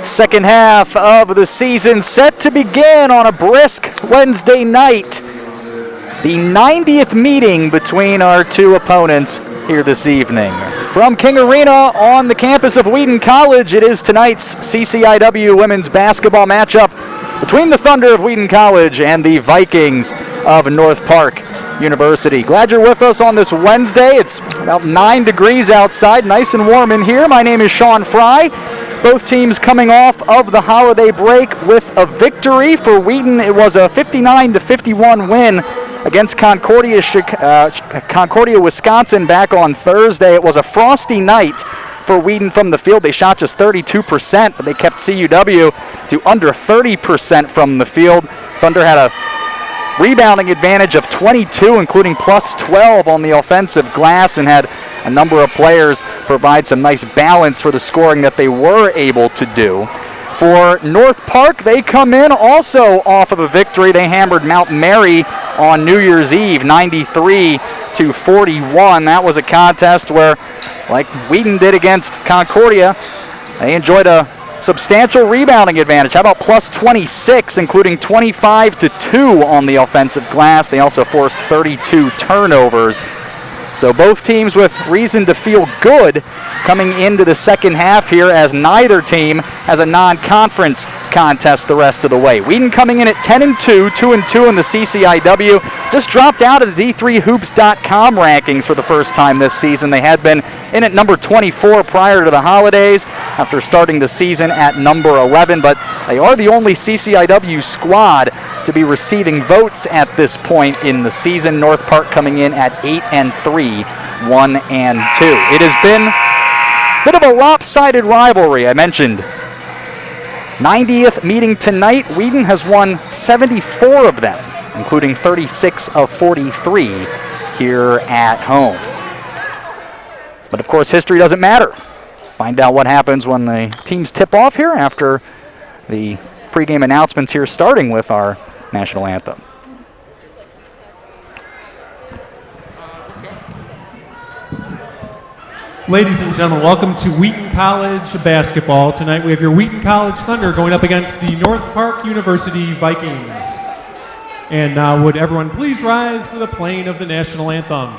Second half of the season set to begin on a brisk Wednesday night. The 90th meeting between our two opponents here this evening. From King Arena on the campus of Wheaton College, it is tonight's CCIW women's basketball matchup between the Thunder of Wheaton College and the Vikings of North Park University. Glad you're with us on this Wednesday. It's about 9 degrees outside, nice and warm in here. My name is Sean Fry. Both teams coming off of the holiday break with a victory. For Wheaton, it was a 59-51 win against Concordia, Wisconsin back on Thursday. It was a frosty night for Wheaton from the field. They shot just 32%, but they kept CUW to under 30% from the field. Thunder had a rebounding advantage of 22, including plus 12 on the offensive glass, and had a number of players provide some nice balance for the scoring that they were able to do. For North Park, they come in also off of a victory. They hammered Mount Mary on New Year's Eve, 93-41. That was a contest where, like Wheaton did against Concordia, they enjoyed a substantial rebounding advantage. How about plus 26, including 25-2 on the offensive glass? They also forced 32 turnovers. So both teams with reason to feel good coming into the second half here, as neither team has a non-conference contest the rest of the way. Wheaton coming in at 10-2, 2-2 in the CCIW. Just dropped out of the D3Hoops.com rankings for the first time this season. They had been in at number 24 prior to the holidays after starting the season at number 11, but they are the only CCIW squad to be receiving votes at this point in the season. North Park coming in at 8-3, 1-2. It has been a bit of a lopsided rivalry. I mentioned 90th meeting tonight. Wheaton has won 74 of them, including 36 of 43 here at home. But of course, history doesn't matter. Find out what happens when the teams tip off here after the pregame announcements here, starting with our national anthem. Ladies and gentlemen, welcome to Wheaton College basketball. Tonight we have your Wheaton College Thunder going up against the North Park University Vikings. And now would everyone please rise for the playing of the national anthem.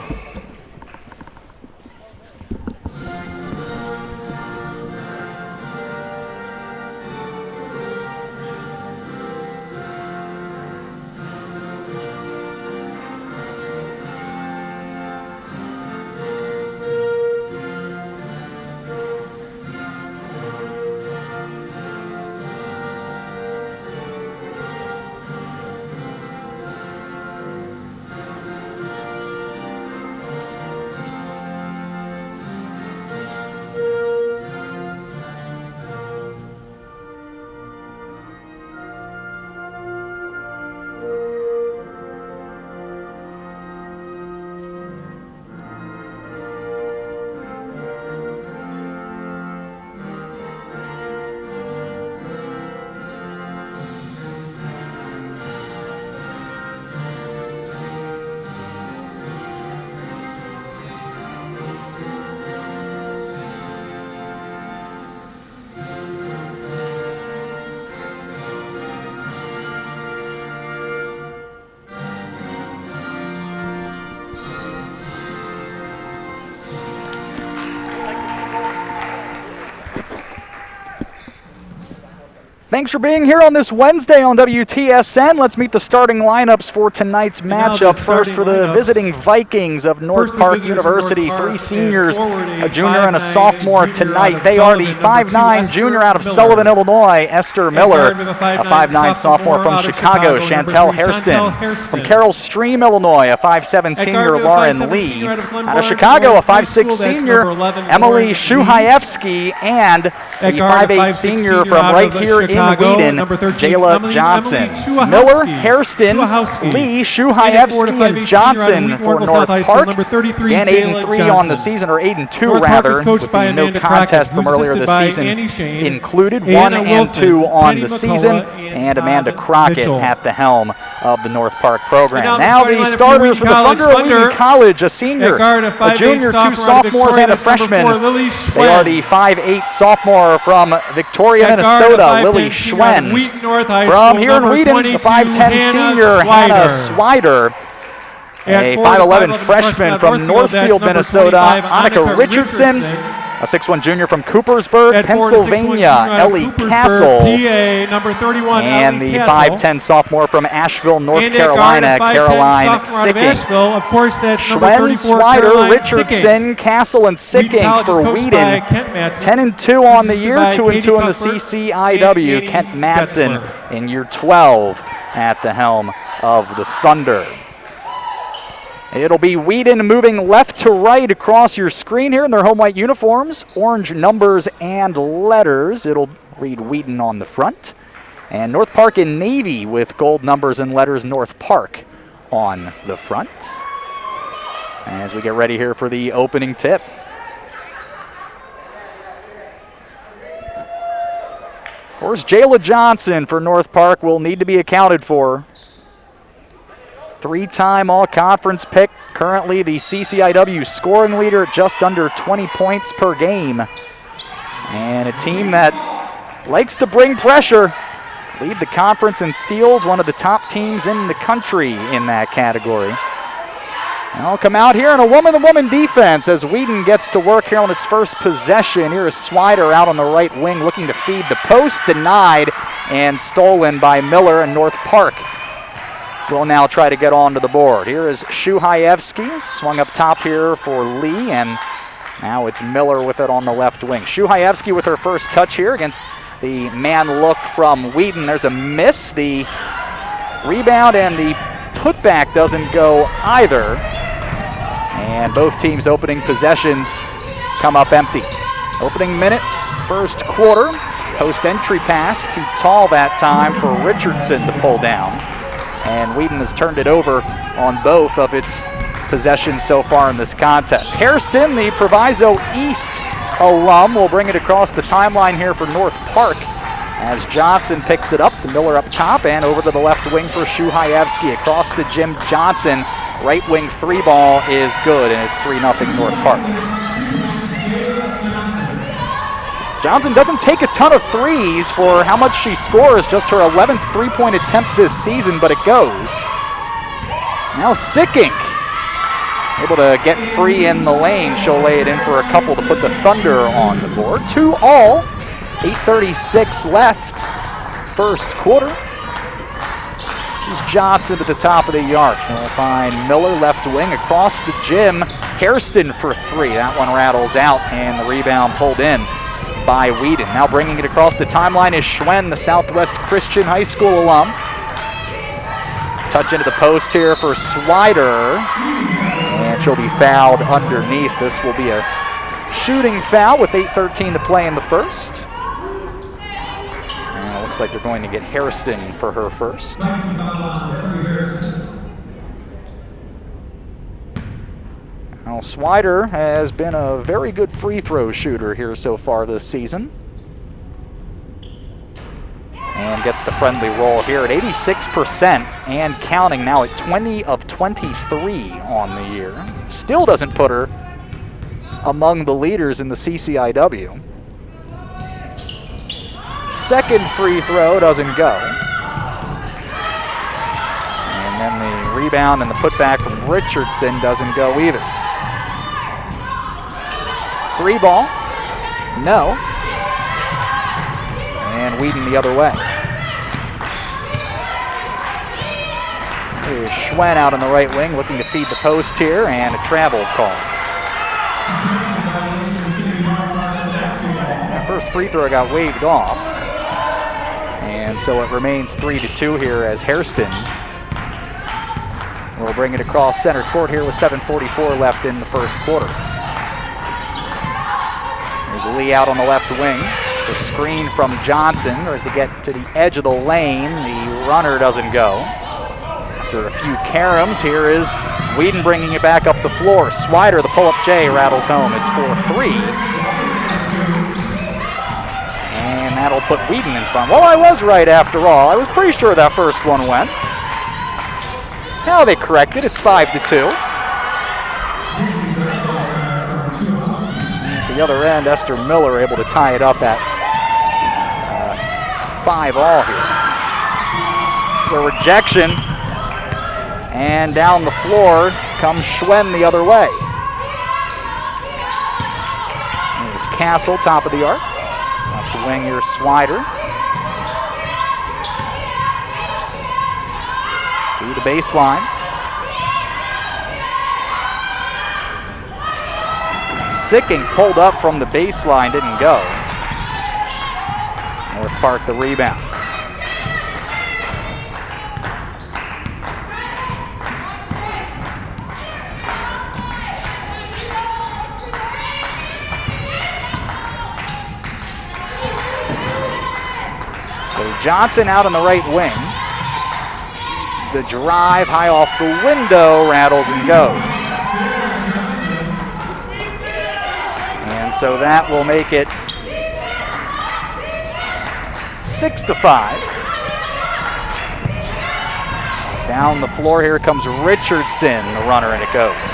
Thanks for being here on this Wednesday on WTSN. Let's meet the starting lineups for tonight's matchup. First for the visiting Vikings of North Park University, 3 seniors, a junior and a sophomore tonight. They are the 5'9" junior out of Sullivan, Illinois, Esther Miller, a 5'9" sophomore from Chicago, Chantel Hairston. From Carroll Stream, Illinois, a 5'7" senior, Lauren Lee. Out of Chicago, a 5'6" senior, Emily Shuhayevsky, and the 5'8" senior from right here in Wheaton, Jayla Johnson. Miller, Hairston, Lee, Shuhayevsky, and Johnson for North Park. Again, 8-3 on the season, or 8-2 rather, with the no contest from earlier this season included. 1-2 on the season, and Amanda Crockett at the helm of the North Park program. And now the starters for the Thunder of Wheaton College, a senior, a junior, 2 sophomores, and a freshman. They are the 5'8" sophomore from Victoria, Minnesota, Lily Schwen. From here in Wheaton, the 5'10" senior, Hannah Swider. A 5'11" freshman from Northfield, Minnesota, Annika Richardson. A 6'1" junior from Coopersburg, Pennsylvania, Ellie Castle. Number 31, and the 5'10" sophomore from Asheville, North Carolina, Caroline Sicking. Of course, that's Schwen, Swider, Richardson, Castle, and Sicking for Wheaton. 10-2 on the year, 2-2 in the CCIW. Kent Madsen in year 12 at the helm of the Thunder. It'll be Wheaton moving left to right across your screen here in their home white uniforms. Orange numbers and letters. It'll read Wheaton on the front. And North Park in navy with gold numbers and letters, North Park on the front. As we get ready here for the opening tip. Of course, Jayla Johnson for North Park will need to be accounted for. 3-time all-conference pick, currently the CCIW scoring leader at just under 20 points per game. And a team that likes to bring pressure, lead the conference in steals, one of the top teams in the country in that category. And I'll come out here in a woman-to-woman defense as Wheaton gets to work here on its first possession. Here is Swider out on the right wing looking to feed the post, denied and stolen by Miller and North Park. Will now try to get onto the board. Here is Shuhayevsky, swung up top here for Lee, and now it's Miller with it on the left wing. Shuhayevsky with her first touch here against the man look from Wheaton. There's a miss. The rebound and the putback doesn't go either. And both teams' opening possessions come up empty. Opening minute, first quarter. Post entry pass too tall that time for Richardson to pull down. And Wheaton has turned it over on both of its possessions so far in this contest. Hairston, the Proviso East alum, will bring it across the timeline here for North Park as Johnson picks it up, the Miller up top, and over to the left wing for Shuhayevsky. Across the Jim Johnson, right wing 3-ball is good, and it's 3-0 North Park. Johnson doesn't take a ton of threes for how much she scores, just her 11th three-point attempt this season, but it goes. Now Sicking, able to get free in the lane. She'll lay it in for a couple to put the Thunder on the board. 2 all, 8:36 left, first quarter. Here's Johnson at the top of the arc. We'll find Miller left wing across the gym. Hairston for 3. That one rattles out, and the rebound pulled in by Wheaton. Now bringing it across the timeline is Schwen, the Southwest Christian High School alum. Touch into the post here for Swider, and she'll be fouled underneath. This will be a shooting foul with 8:13 to play in the first. And it looks like they're going to get Hairston for her first. Now, Swider has been a very good free throw shooter here so far this season. And gets the friendly roll here at 86% and counting, now at 20 of 23 on the year. Still doesn't put her among the leaders in the CCIW. Second free throw doesn't go. And then the rebound and the putback from Richardson doesn't go either. 3-ball, no. And Wheaton the other way. Here's Schwen out on the right wing looking to feed the post here, and a travel call. That first free throw got waved off. And so it remains 3-2 here as Hairston will bring it across center court here with 7:44 left in the first quarter. There's Lee out on the left wing. It's a screen from Johnson. As they get to the edge of the lane, the runner doesn't go. After a few caroms, here is Wheaton bringing it back up the floor. Swider, the pull-up J, rattles home. It's 4-3. And that'll put Wheaton in front. Well, I was right after all. I was pretty sure that first one went. Now they correct it. It's 5-2. At the other end, Esther Miller able to tie it up at 5-all here. The rejection, and down the floor comes Schwen the other way. There's Castle, top of the arc. Left wing here, Swider. To the baseline. Sicking pulled up from the baseline, didn't go. North Park the rebound. So Johnson out on the right wing. The drive high off the window, rattles and goes. And so that will make it 6-5. Down the floor here comes Richardson, the runner, and it goes.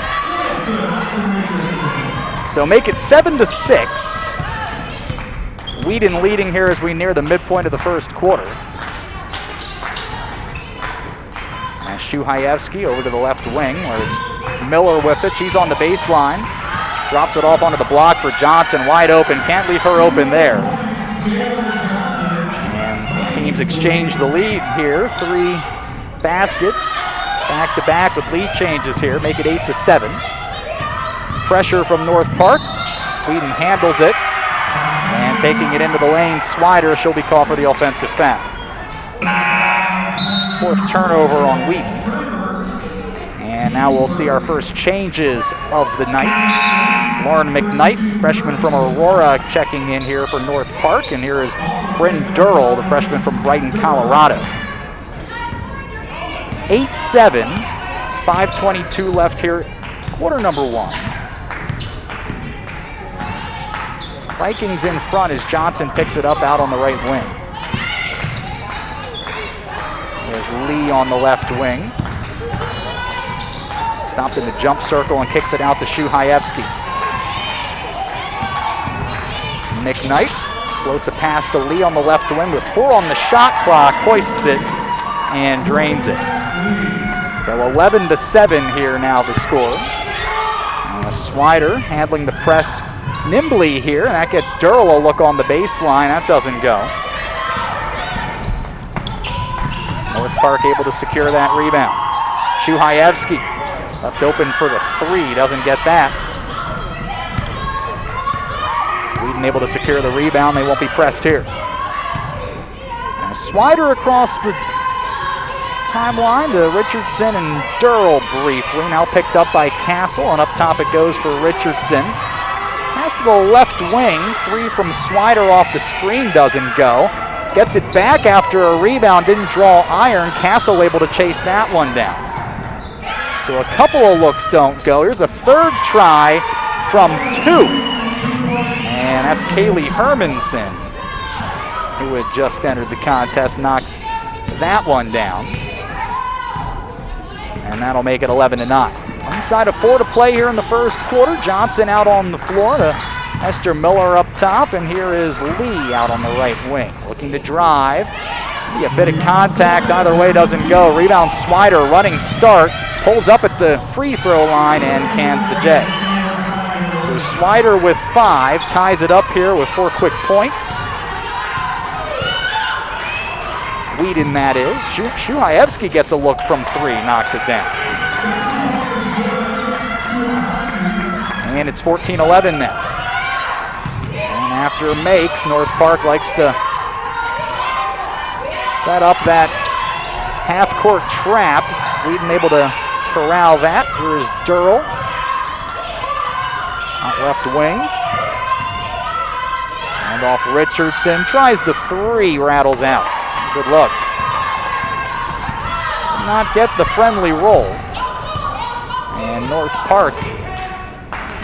So make it 7-6. Wheaton leading here as we near the midpoint of the first quarter. And Shuhayevsky over to the left wing where it's Miller with it. She's on the baseline. Drops it off onto the block for Johnson, wide open. Can't leave her open there. And the teams exchange the lead here. 3 baskets back-to-back with lead changes here. Make it 8-7. Pressure from North Park. Wheaton handles it. And taking it into the lane, Swider, she'll be called for the offensive foul. 4th turnover on Wheaton. And now we'll see our first changes of the night. Lauren McKnight, freshman from Aurora, checking in here for North Park. And here is Bryn Durrell, the freshman from Brighton, Colorado. 8-7, 5:22 left here, quarter number 1. Vikings in front as Johnson picks it up out on the right wing. There's Lee on the left wing. Stopped in the jump circle and kicks it out to Shuhayevsky. McKnight floats a pass to Lee on the left wing with 4 on the shot clock, hoists it and drains it. So 11-7 here now the score. Swider handling the press nimbly here, and that gets Durrell a look on the baseline. That doesn't go. North Park able to secure that rebound. Shuhayevsky left open for the 3, doesn't get that. Wheaton able to secure the rebound. They won't be pressed here. And Swider across the timeline to Richardson and Durrell briefly. Now picked up by Castle, and up top it goes for Richardson. Pass to the left wing, 3 from Swider off the screen, doesn't go. Gets it back after a rebound, didn't draw iron. Castle able to chase that one down. So a couple of looks don't go. Here's a 3rd try from 2. And that's Kaylee Hermanson, who had just entered the contest, knocks that one down. And that'll make it 11-9. Inside of 4 to play here in the first quarter. Johnson out on the floor to Esther Miller up top, and here is Lee out on the right wing. Looking to drive. Be a bit of contact, either way doesn't go. Rebound Swider, running start, pulls up at the free throw line and cans the J. So Swider with 5, ties it up here with 4 quick points. Wheaton, that is. Shuhayevsky gets a look from 3, knocks it down. And it's 14-11 now. And after makes, North Park likes to set up that half-court trap. Wheaton able to corral that. Here is Durrell. Out left wing. And off Richardson. Tries the 3, rattles out. Good look. Did not get the friendly roll. And North Park, a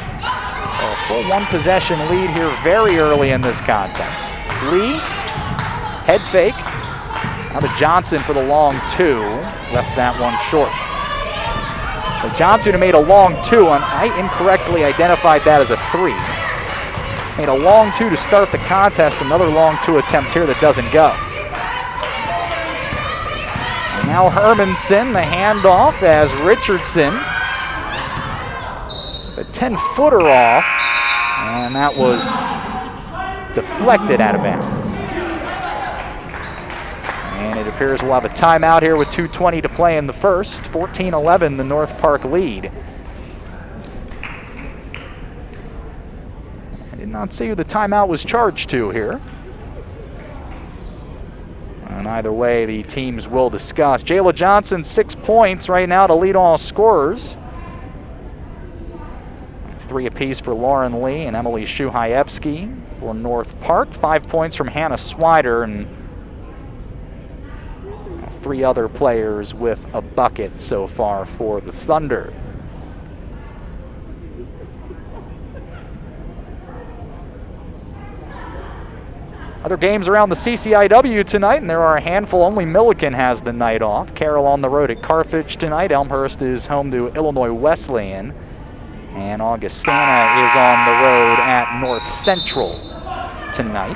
full 1 possession lead here very early in this contest. Lee, head fake. Now to Johnson for the long 2. Left that one short. But Johnson made a long 2, and I incorrectly identified that as a 3. Made a long 2 to start the contest, another long 2 attempt here that doesn't go. And now Hermanson, the handoff as Richardson, the 10-footer off, and that was deflected out of bounds. And it appears we'll have a timeout here with 2:20 to play in the first. 14-11, the North Park lead. I did not see who the timeout was charged to here. And either way, the teams will discuss. Jayla Johnson, 6 points right now to lead all scorers. 3 apiece for Lauren Lee and Emily Shuhayevsky for North Park. 5 points from Hannah Swider, and 3 other players with a bucket so far for the Thunder. Other games around the CCIW tonight, and there are a handful. Only Milliken has the night off. Carroll on the road at Carthage tonight. Elmhurst is home to Illinois Wesleyan. And Augustana is on the road at North Central tonight.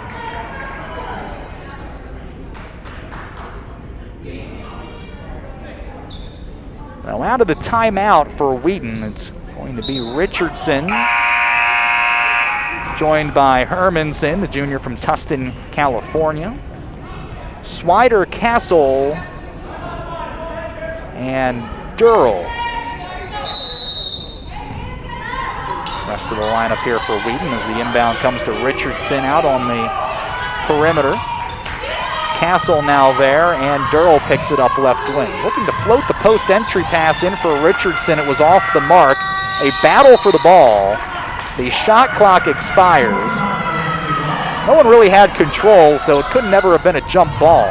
Well, out of the timeout for Wheaton, it's going to be Richardson, joined by Hermanson, the junior from Tustin, California. Swider, Castle, and Durrell. Rest of the lineup here for Wheaton as the inbound comes to Richardson out on the perimeter. Castle now there, and Durrell picks it up left wing. Looking to float the post entry pass in for Richardson. It was off the mark. A battle for the ball. The shot clock expires. No one really had control, so it could never have been a jump ball.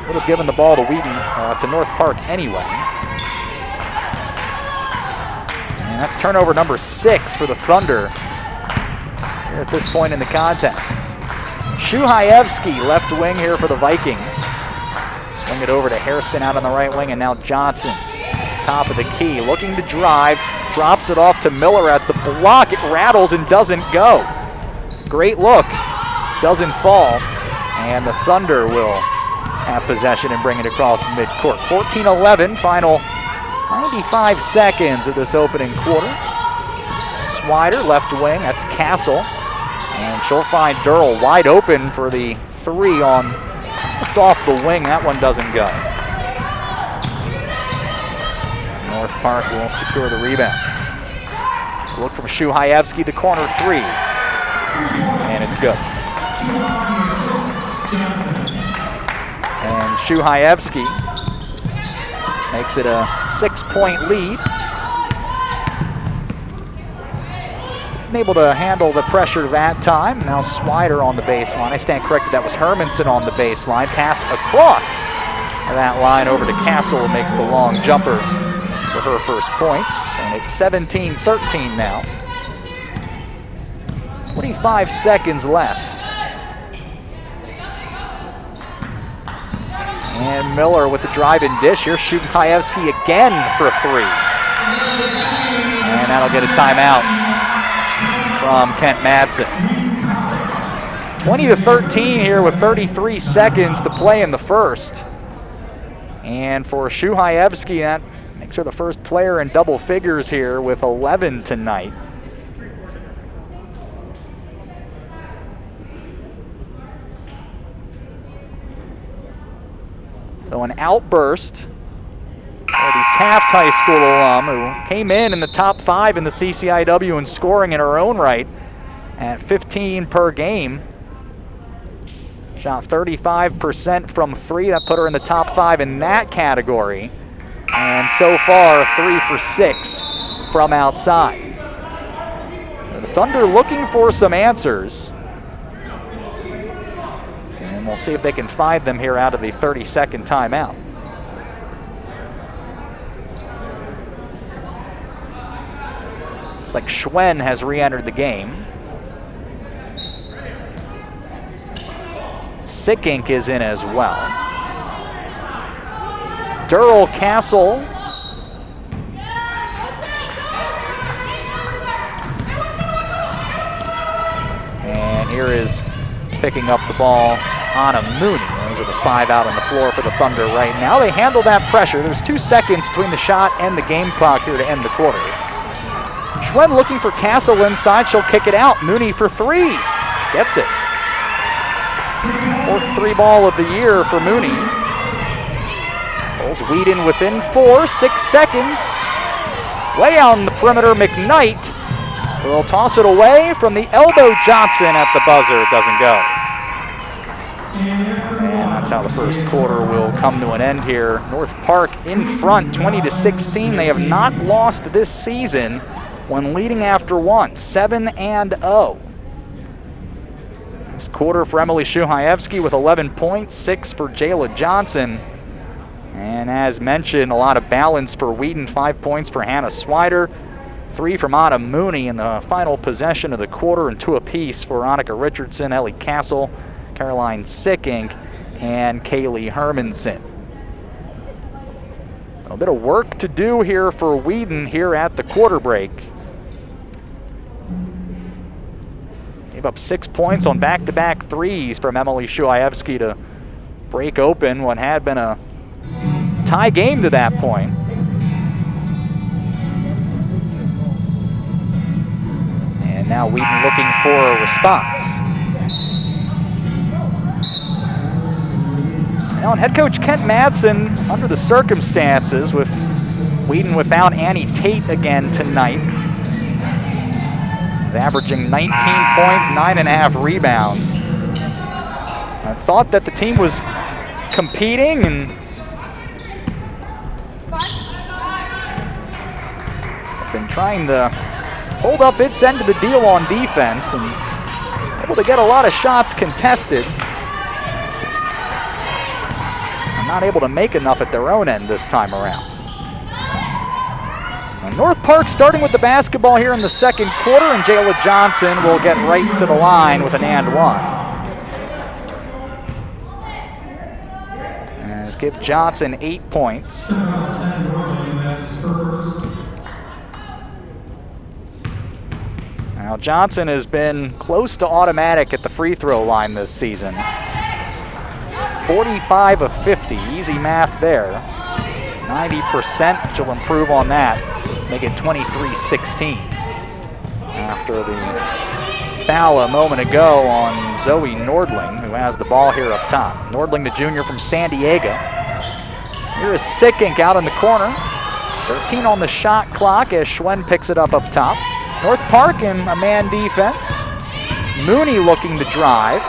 Would have given the ball to Wheaton, to North Park anyway. And that's turnover number 6 for the Thunder here at this point in the contest. Shuhayevsky, left wing here for the Vikings. Swing it over to Hairston out on the right wing, and now Johnson, top of the key, looking to drive, drops it off to Miller at the block. It rattles and doesn't go. Great look, doesn't fall, and the Thunder will have possession and bring it across midcourt. 14-11, final 95 seconds of this opening quarter. Swider, left wing, that's Castle. And she'll find Durrell wide open for the 3 on just off the wing. That one doesn't go. North Park will secure the rebound. Look from Shuhayevsky, the corner 3. And it's good. And Shuhayevsky makes it a 6-point lead. Able to handle the pressure that time. Now Swider on the baseline. I stand corrected, that was Hermanson on the baseline. Pass across that line over to Castle, makes the long jumper for her first points. And it's 17-13 now. 25 seconds left. And Miller with the drive and dish here. Shuhayevsky again for a 3. And that'll get a timeout from Kent Madsen. 20-13 here with 33 seconds to play in the first. And for Shuhayevsky, that makes her the first player in double figures here with 11 tonight. So an outburst for the Taft High School alum who came in the top 5 in the CCIW and scoring in her own right at 15 per game. Shot 35% from 3. That put her in the top 5 in that category. And so far, 3 for 6 from outside. The Thunder looking for some answers. And we'll see if they can find them here out of the 30-second timeout. Looks like Schwen has re-entered the game. Sickink is in as well. Durrell, Castle, And here is picking up the ball, Anna Mooney. Those are the 5 out on the floor for the Thunder right now. They handle that pressure. There's 2 seconds between the shot and the game clock here to end the quarter. Schwen looking for Castle inside. She'll kick it out. Mooney for 3. Gets it. 4th 3-ball of the year for Mooney. Pulls Wheaton within 4, 6 seconds. Way out on the perimeter, McKnight will toss it away from the elbow. Johnson at the buzzer. It doesn't go. And that's how the first quarter will come to an end here. North Park in front, 20-16. They have not lost this season when leading after 1, 7-0. This quarter for Emily Shuhaevsky with 11 points, 6 for Jayla Johnson. And as mentioned, a lot of balance for Wheaton, 5 points for Hannah Swider, 3 from Anna Mooney in the final possession of the quarter, and 2 apiece for Annika Richardson, Ellie Castle, Caroline Sickink, and Kaylee Hermanson. A bit of work to do here for Wheaton here at the quarter break. Gave up 6 points on back-to-back threes from Emily Shuhaevsky to break open what had been a tie game to that point. And now Wheaton looking for a response. Now, and head coach Kent Madsen, under the circumstances, with Wheaton without Annie Tate again tonight, averaging 19 points, 9.5 rebounds. I thought that the team was competing and been trying to hold up its end of the deal on defense and able to get a lot of shots contested. And not able to make enough at their own end this time around. Now North Park starting with the basketball here in the second quarter, and Jayla Johnson will get right to the line with an and one. As give Johnson 8 points. Now Johnson has been close to automatic at the free throw line this season. 45 of 50, easy math there. 90%, she'll improve on that, make it 23-16. After the foul a moment ago on Zoe Nordling, who has the ball here up top. Nordling, the junior from San Diego. Here is Sickink out in the corner. 13 on the shot clock as Schwen picks it up top. North Park in a man defense. Mooney looking to drive.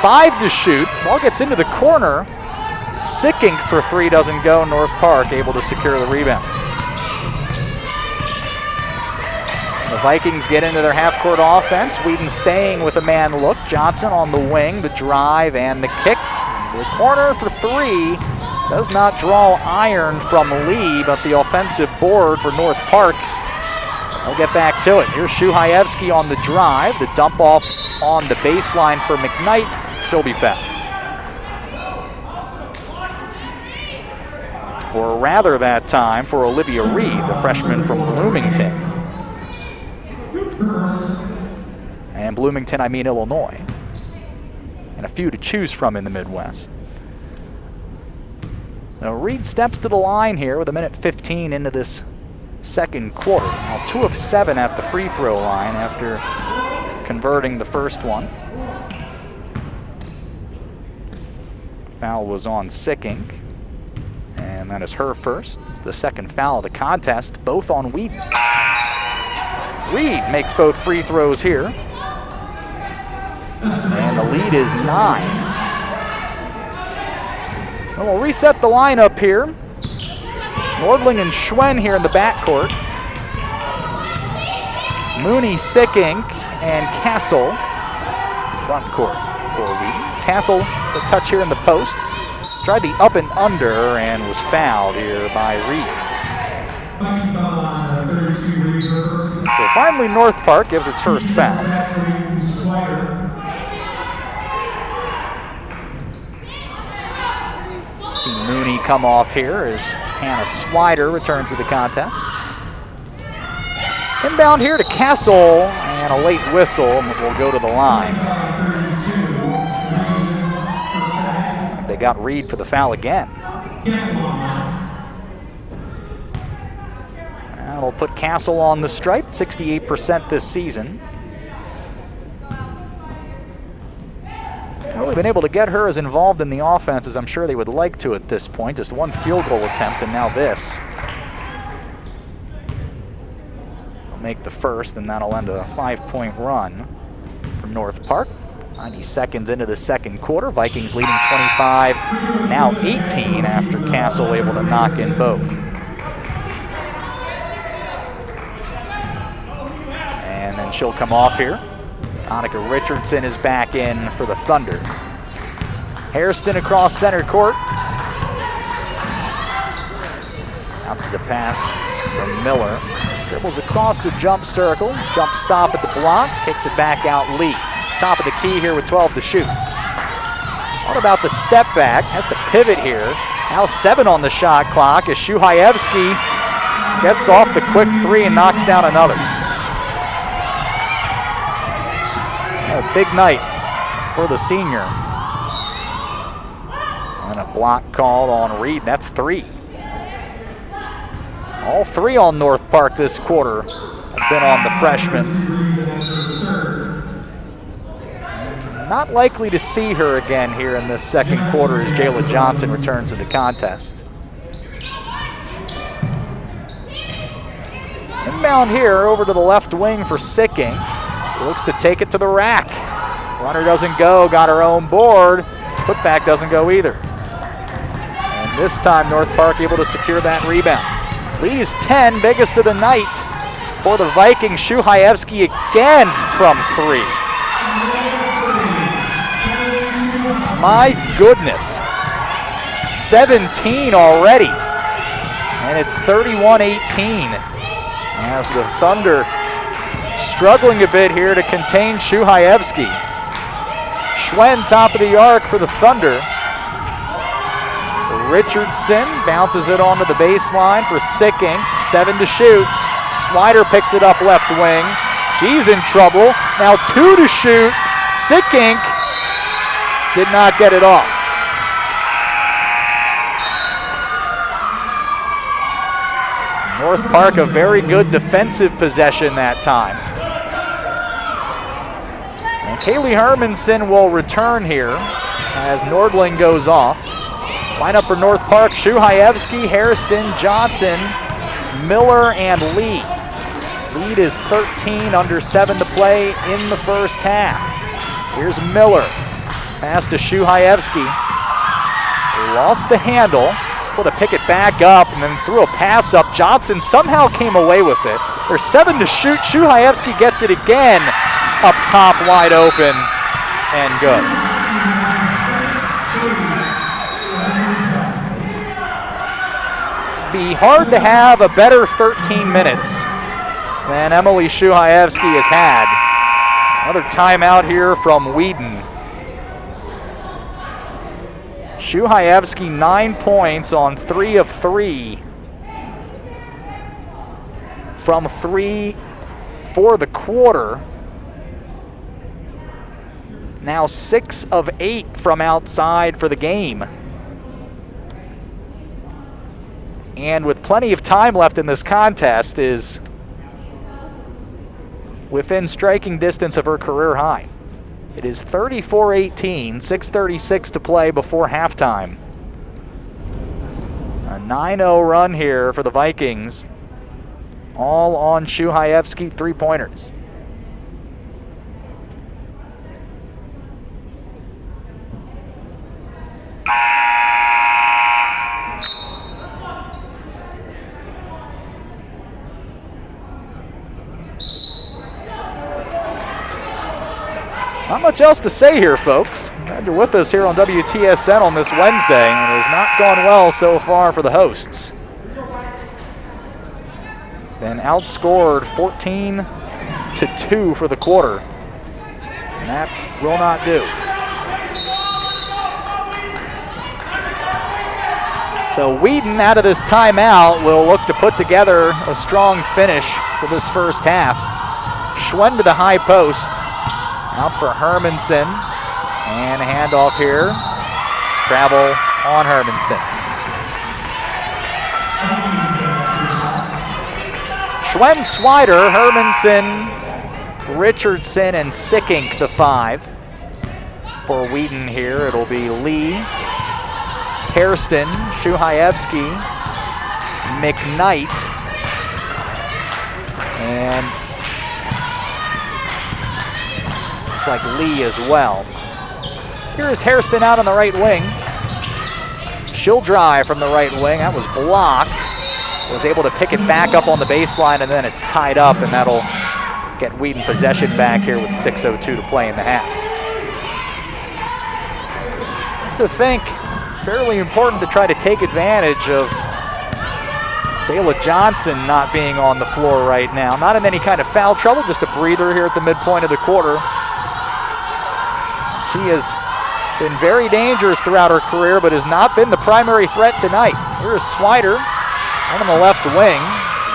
5 to shoot. Ball gets into the corner. Sickink for 3 doesn't go. North Park able to secure the rebound. The Vikings get into their half-court offense. Wheaton staying with a man look. Johnson on the wing, the drive and the kick. The corner for 3. Does not draw iron from Lee, but the offensive board for North Park. They'll get back to it. Here's Shuhaevsky on the drive. The dump off on the baseline for McKnight. She'll be fouled. Or rather that time for Olivia Reed, the freshman from Bloomington. And Bloomington, I mean Illinois. And a few to choose from in the Midwest. Now Reed steps to the line here with 1:15 into this second quarter. Now 2 of 7 at the free throw line after converting the first one. Foul was on Sickink, and that is her first. It's the second foul of the contest, both on Wheaton. Reed makes both free throws here, and the lead is 9. Well, we'll reset the lineup here. Nordling and Schwen here in the backcourt. Mooney, Sickink, and Castle front court for Wheaton. Castle, the touch here in the post. Tried the up and under and was fouled here by Reed. So finally North Park gives its first foul. See Mooney come off here as Hannah Swider returns to the contest. Inbound here to Castle, And a late whistle will go to the line. They got Reed for the foul again. That'll put Castle on the stripe, 68% this season. Really been able to get her as involved in the offense as I'm sure they would like to at this point. Just one field goal attempt and now this. They'll make the first and that'll end a 5-point run from North Park. 90 seconds into the second quarter. Vikings leading 25, now 18 after Castle able to knock in both. And then she'll come off here. Annika Richardson is back in for the Thunder. Hairston across center court. Bounces a pass from Miller. Dribbles across the jump circle. Jump stop at the block. Kicks it back out Lee. Top of the key here with 12 to shoot. What about the step back? Has to pivot here. Now 7 on the shot clock as Shuhaevsky gets off the quick 3 and knocks down another. A big night for the senior. And a block called on Reed. That's 3. All 3 on North Park this quarter have been on the freshman. Not likely to see her again here in this second quarter as Jayla Johnson returns to the contest. Inbound here over to the left wing for Sicking. Looks to take it to the rack. Runner doesn't go, got her own board. Putback doesn't go either. And this time North Park able to secure that rebound. Lead is 10, biggest of the night for the Vikings. Shuhaevsky again from 3. My goodness, 17 already, and it's 31-18 as the Thunder struggling a bit here to contain Shuhaevsky. Schwen top of the arc for the Thunder. Richardson bounces it onto the baseline for Sicking, 7 to shoot. Swider picks it up left wing. She's in trouble, now 2 to shoot. Sicking did not get it off. North Park, a very good defensive possession that time. And Kaylee Hermanson will return here as Nordling goes off. Lineup for North Park: Shuhaevsky, Hairston, Johnson, Miller, and Lee. Lead is 13, under 7 to play in the first half. Here's Miller. Pass to Shuhaevsky. Lost the handle. Able to pick it back up and then threw a pass up. Johnson somehow came away with it. There's 7 to shoot. Shuhaevsky gets it again. Up top, wide open, and good. Be hard to have a better 13 minutes than Emily Shuhaevsky has had. Another timeout here from Wheaton. Shuhaevsky 9 points on 3 of 3 from 3 for the quarter. Now 6 of 8 from outside for the game. And with plenty of time left in this contest, is within striking distance of her career high. It is 34-18, 6:36 to play before halftime. A 9-0 run here for the Vikings, all on Shuhaevsky three-pointers. Not much else to say here, folks. Glad you're with us here on WTSN on this Wednesday, and it has not gone well so far for the hosts. Been outscored 14-2 for the quarter, and that will not do. So Wheaton, out of this timeout, will look to put together a strong finish for this first half. Schwen to the high post. Out for Hermanson. And a handoff here. Travel on Hermanson. Schwen, Swider, Hermanson, Richardson, and Sickink the 5. For Wheaton here, it'll be Lee, Hairston, Shuhayevsky, McKnight, and looks like Lee as well. Here's Hairston out on the right wing. She'll drive from the right wing. That was blocked. Was able to pick it back up on the baseline, and then it's tied up, and that'll get Wheaton possession back here with 6:02 to play in the half. To think, fairly important to try to take advantage of Jayla Johnson not being on the floor right now. Not in any kind of foul trouble, just a breather here at the midpoint of the quarter. She has been very dangerous throughout her career, but has not been the primary threat tonight. Here's Swider on the left wing.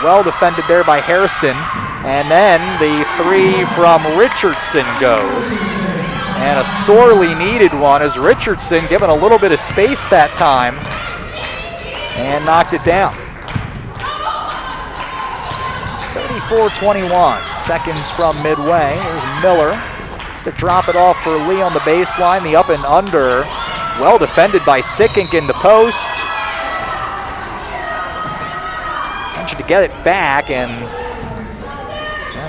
Well defended there by Hairston. And then the 3 from Richardson goes. And a sorely needed one as Richardson given a little bit of space that time and knocked it down. 34-21, seconds from midway. There's Miller. Just to drop it off for Lee on the baseline. The up and under. Well defended by Sickink in the post. Managed to get it back, and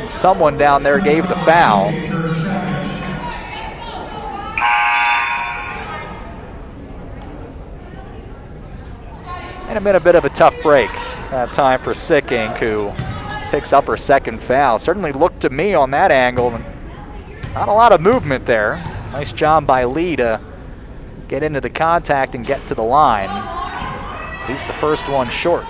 someone down there gave the foul. And it's been a bit of a tough break that time for Sickink, who picks up her second foul. Certainly looked to me on that angle. Not a lot of movement there. Nice job by Lee to get into the contact and get to the line. Leaves the first one short.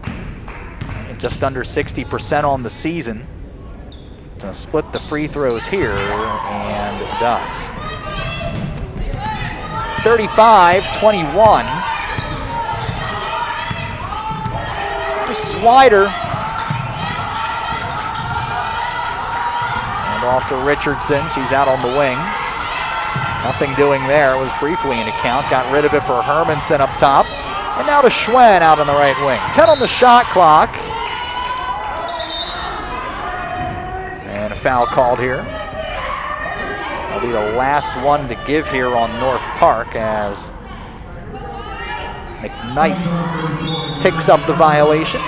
And just under 60% on the season. To split the free throws here, and it does. It's 35-21. Here's Swider. And off to Richardson. She's out on the wing. Nothing doing there. It was briefly an account. Got rid of it for Hermanson up top. And now to Schwen out on the right wing. 10 on the shot clock. And a foul called here. That'll be the last one to give here on North Park as McKnight picks up the violation.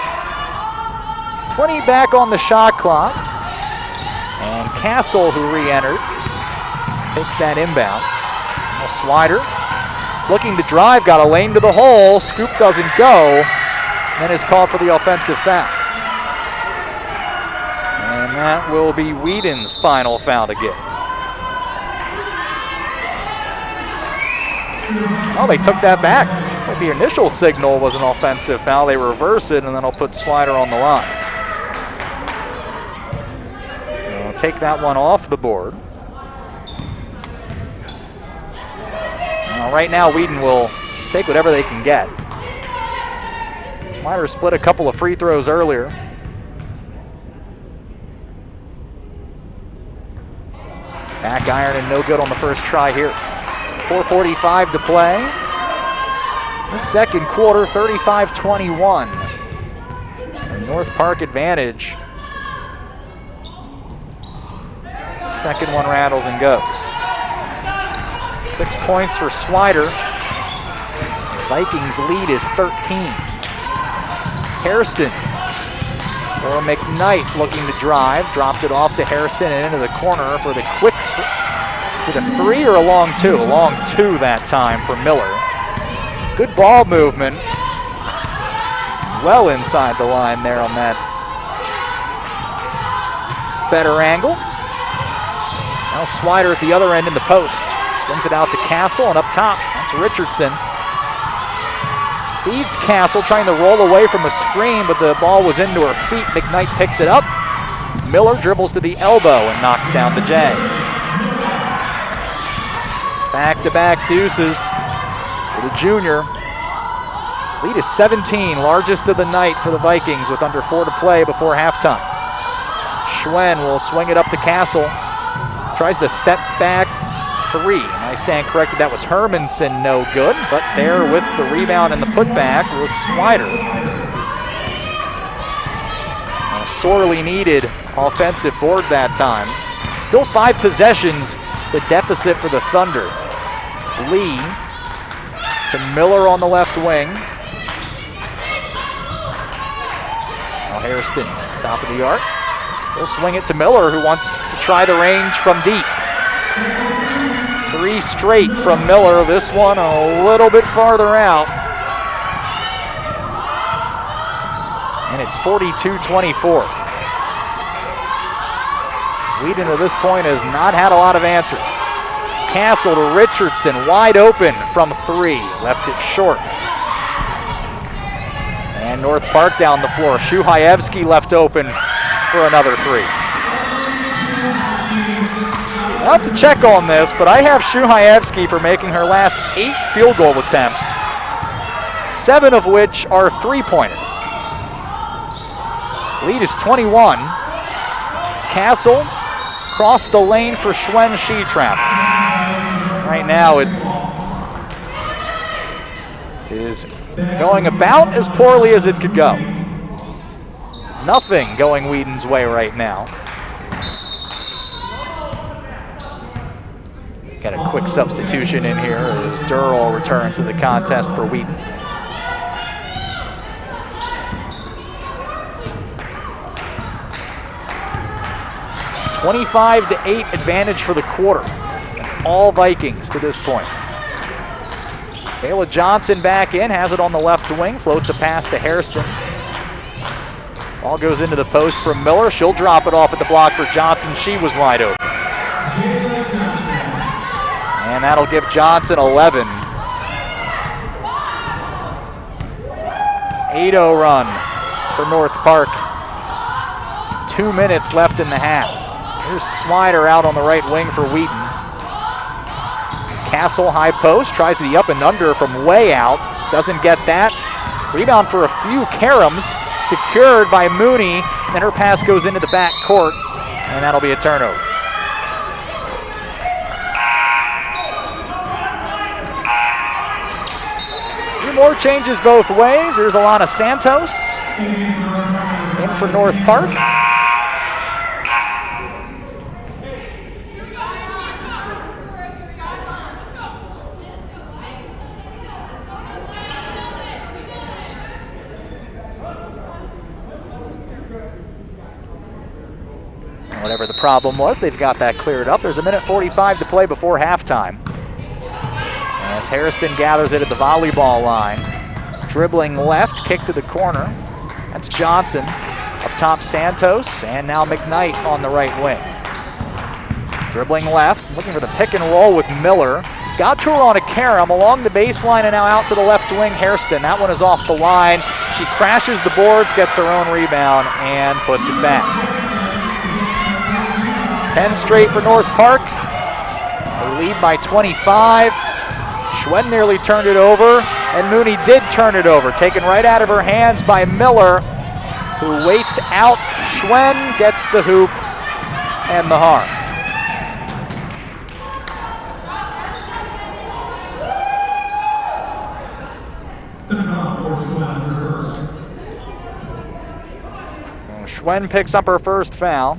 20 back on the shot clock. And Castle, who re-entered, takes that inbound. Now Swider looking to drive, got a lane to the hole. Scoop doesn't go, and is called for the offensive foul. And that will be Wheaton's final foul to get. Oh, they took that back. But the initial signal was an offensive foul. They reverse it, and then I'll put Swider on the line. They'll take that one off the board. Right now, Wheaton will take whatever they can get. Swider split a couple of free throws earlier. Back iron and no good on the first try here. 4:45 to play. The second quarter, 35-21. North Park advantage. Second one rattles and goes. 6 points for Swider. Vikings lead is 13. Hairston or McKnight looking to drive. Dropped it off to Hairston and into the corner for the quick. Is it a 3 or a long 2? A long 2 that time for Miller. Good ball movement. Well inside the line there on that better angle. Now Swider at the other end in the post. Swings it out to Castle, and up top, that's Richardson. Feeds Castle, trying to roll away from a screen, but the ball was into her feet. McKnight picks it up. Miller dribbles to the elbow and knocks down the J. Back-to-back deuces for the junior. Lead is 17, largest of the night for the Vikings with under 4 to play before halftime. Schwen will swing it up to Castle. Tries to step back 3. And I stand corrected, that was Hermanson, no good. But there with the rebound and the putback was Swider. A sorely needed offensive board that time. Still 5 possessions, the deficit for the Thunder. Lee to Miller on the left wing. Now Hairston, top of the arc. He'll swing it to Miller, who wants to try the range from deep. 3 straight from Miller. This one a little bit farther out. And it's 42-24. Wheaton at this point has not had a lot of answers. Castle to Richardson, wide open from 3. Left it short. And North Park down the floor. Shuhaevsky left open for another 3. I'll have to check on this, but I have Shuhaevsky for making her last 8 field goal attempts, 7 of which are 3-pointers. Lead is 21. Castle crossed the lane for Schwen She-Trappers. Right now it is going about as poorly as it could go. Nothing going Wheaton's way right now. Got a quick substitution in here as Durrell returns to the contest for Wheaton. (25-8) advantage for the quarter. All Vikings to this point. Kayla Johnson back in, has it on the left wing, floats a pass to Hairston. Ball goes into the post from Miller. She'll drop it off at the block for Johnson. She was wide open. And that'll give Johnson 11. 8-0 run for North Park. 2 minutes left in the half. Here's Swider out on the right wing for Wheaton. Castle high post, tries the up and under from way out. Doesn't get that. Rebound for a few caroms, secured by Mooney. Then her pass goes into the back court, and that'll be a turnover. More changes both ways. Here's Alana Santos in for North Park. Whatever the problem was, they've got that cleared up. There's 1:45 to play before halftime. As Hairston gathers it at the volleyball line. Dribbling left, kick to the corner. That's Johnson. Up top, Santos, and now McKnight on the right wing. Dribbling left, looking for the pick and roll with Miller. Got to her on a carom along the baseline and now out to the left wing, Hairston. That one is off the line. She crashes the boards, gets her own rebound, and puts it back. 10 straight for North Park. They lead by 25. Schwen nearly turned it over, and Mooney did turn it over. Taken right out of her hands by Miller, who waits out. Schwen gets the hoop and the harm. Schwen picks up her first foul.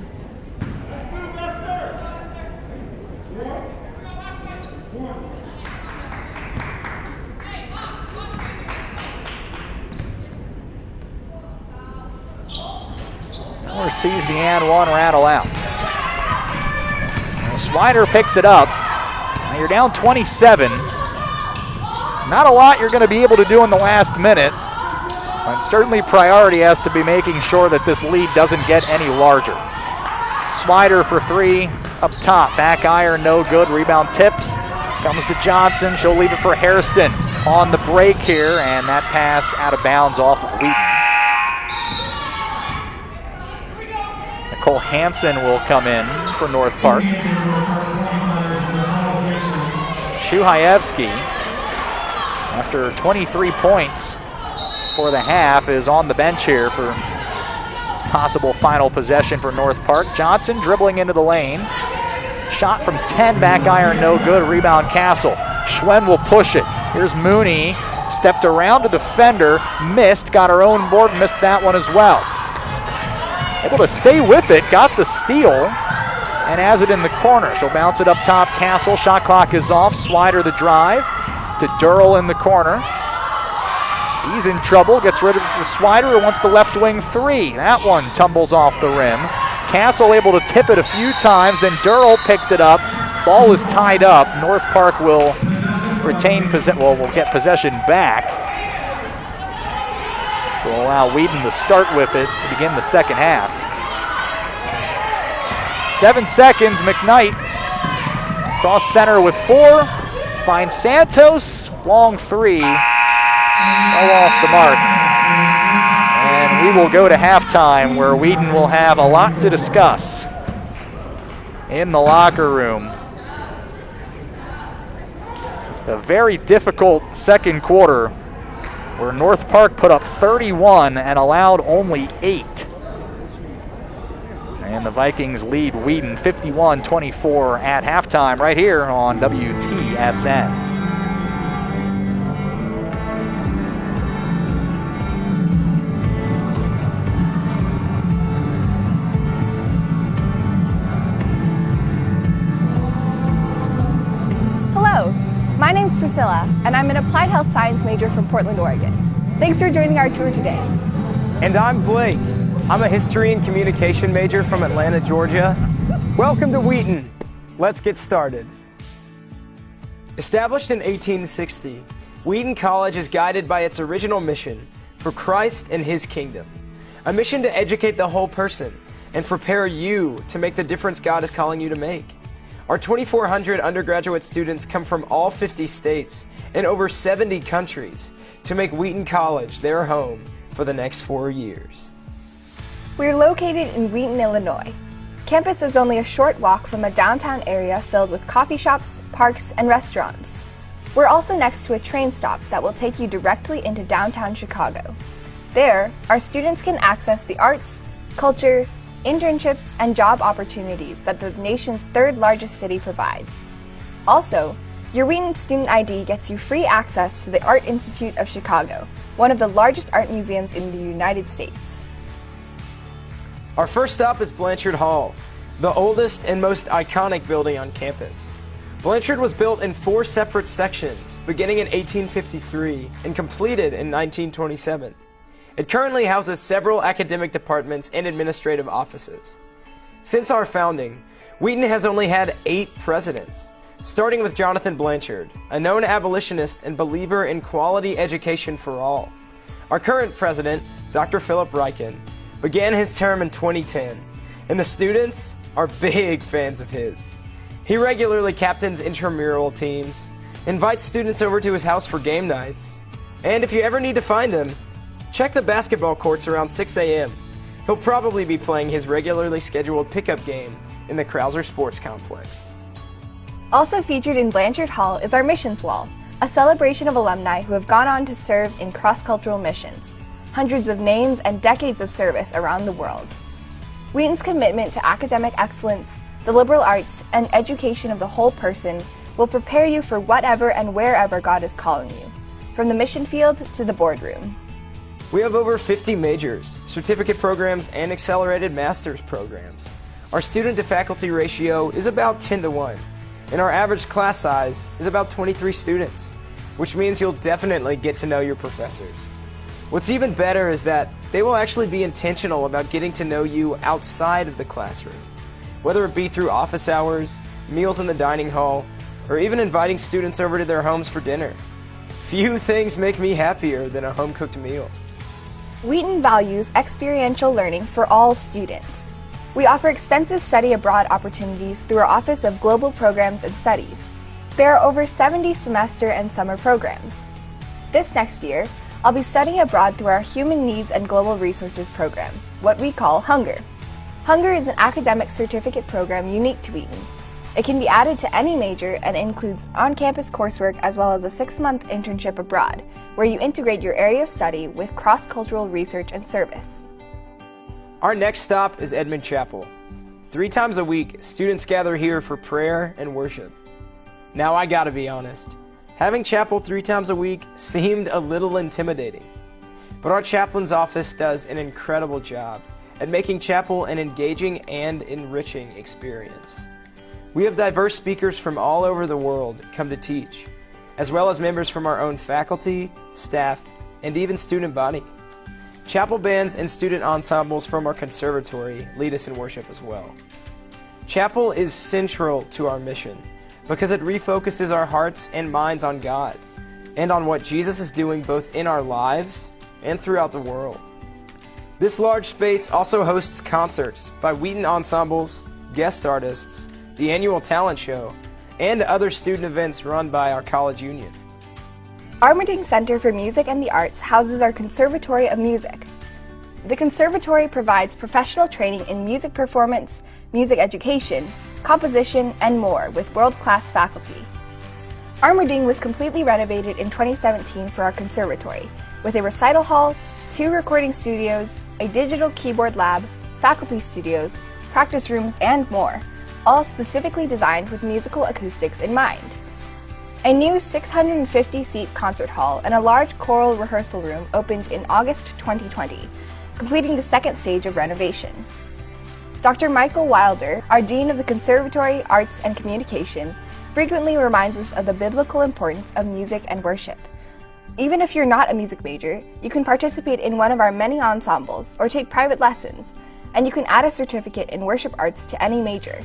Miller sees the and one rattle out. Well, Swider picks it up. Now you're down 27. Not a lot you're going to be able to do in the last minute. And certainly priority has to be making sure that this lead doesn't get any larger. Swider for 3 up top. Back iron, no good. Rebound tips. Comes to Johnson. She'll leave it for Hairston on the break here. And that pass out of bounds off of Wheaton. Nicole Hansen will come in for North Park. Shuhaevsky, after 23 points for the half is on the bench here for this possible final possession for North Park. Johnson dribbling into the lane. Shot from 10, back iron, no good. Rebound Castle. Schwen will push it. Here's Mooney. Stepped around the defender, missed, got her own board, missed that one as well. Able to stay with it, got the steal, and has it in the corner. She'll bounce it up top. Castle, shot clock is off. Swider the drive to Durrell in the corner. He's in trouble, gets rid of it for Swider, who wants the left wing three. That one tumbles off the rim. Castle able to tip it a few times, then Durrell picked it up. Ball is tied up. North Park will retain possession, will get possession back to allow Wheaton to start with it to begin the second half. 7 seconds, McKnight cross center with 4, finds Santos, long three, all off the mark. And we will go to halftime where Wheaton will have a lot to discuss in the locker room. A very difficult second quarter where North Park put up 31 and allowed only 8. And the Vikings lead Wheaton 51-24 at halftime right here on WTSN. My name's Priscilla, and I'm an applied health science major from Portland, Oregon. Thanks for joining our tour today. And I'm Blake. I'm a history and communication major from Atlanta, Georgia. Welcome to Wheaton. Let's get started. Established in 1860, Wheaton College is guided by its original mission for Christ and His kingdom. A mission to educate the whole person and prepare you to make the difference God is calling you to make. Our 2,400 undergraduate students come from all 50 states and over 70 countries to make Wheaton College their home for the next 4 years. We're located in Wheaton, Illinois. Campus is only a short walk from a downtown area filled with coffee shops, parks, and restaurants. We're also next to a train stop that will take you directly into downtown Chicago. There, our students can access the arts, culture, internships, and job opportunities that the nation's third largest city provides. Also, your Wheaton student ID gets you free access to the Art Institute of Chicago, one of the largest art museums in the United States. Our first stop is Blanchard Hall, the oldest and most iconic building on campus. Blanchard was built in 4 separate sections, beginning in 1853 and completed in 1927. It currently houses several academic departments and administrative offices. Since our founding, Wheaton has only had 8 presidents, starting with Jonathan Blanchard, a known abolitionist and believer in quality education for all. Our current president, Dr. Philip Ryken, began his term in 2010, and the students are big fans of his. He regularly captains intramural teams, invites students over to his house for game nights, and if you ever need to find him, check the basketball courts around 6 a.m. He'll probably be playing his regularly scheduled pickup game in the Krauser Sports Complex. Also featured in Blanchard Hall is our Missions Wall, a celebration of alumni who have gone on to serve in cross-cultural missions. Hundreds of names and decades of service around the world. Wheaton's commitment to academic excellence, the liberal arts, and education of the whole person will prepare you for whatever and wherever God is calling you, from the mission field to the boardroom. We have over 50 majors, certificate programs, and accelerated master's programs. Our student-to-faculty ratio is about 10-to-1, and our average class size is about 23 students, which means you'll definitely get to know your professors. What's even better is that they will actually be intentional about getting to know you outside of the classroom, whether it be through office hours, meals in the dining hall, or even inviting students over to their homes for dinner. Few things make me happier than a home-cooked meal. Wheaton values experiential learning for all students. We offer extensive study abroad opportunities through our Office of Global Programs and Studies. There are over 70 semester and summer programs. This next year, I'll be studying abroad through our Human Needs and Global Resources program, what we call HUNGER. HUNGER is an academic certificate program unique to Wheaton. It can be added to any major and includes on-campus coursework as well as a 6-month internship abroad, where you integrate your area of study with cross-cultural research and service. Our next stop is Edmond Chapel. 3 times a week, students gather here for prayer and worship. Now I gotta be honest, having chapel 3 times a week seemed a little intimidating. But our chaplain's office does an incredible job at making chapel an engaging and enriching experience. We have diverse speakers from all over the world come to teach, as well as members from our own faculty, staff, and even student body. Chapel bands and student ensembles from our conservatory lead us in worship as well. Chapel is central to our mission because it refocuses our hearts and minds on God and on what Jesus is doing both in our lives and throughout the world. This large space also hosts concerts by Wheaton ensembles, guest artists, the annual talent show, and other student events run by our college union. Armerding Center for Music and the Arts houses our Conservatory of Music. The conservatory provides professional training in music performance, music education, composition, and more with world-class faculty. Armerding was completely renovated in 2017 for our conservatory, with a recital hall, 2 recording studios, a digital keyboard lab, faculty studios, practice rooms, and more, all specifically designed with musical acoustics in mind. A new 650-seat concert hall and a large choral rehearsal room opened in August 2020, completing the 2nd stage of renovation. Dr. Michael Wilder, our Dean of the Conservatory, Arts, and Communication, frequently reminds us of the biblical importance of music and worship. Even if you're not a music major, you can participate in one of our many ensembles or take private lessons, and you can add a certificate in worship arts to any major.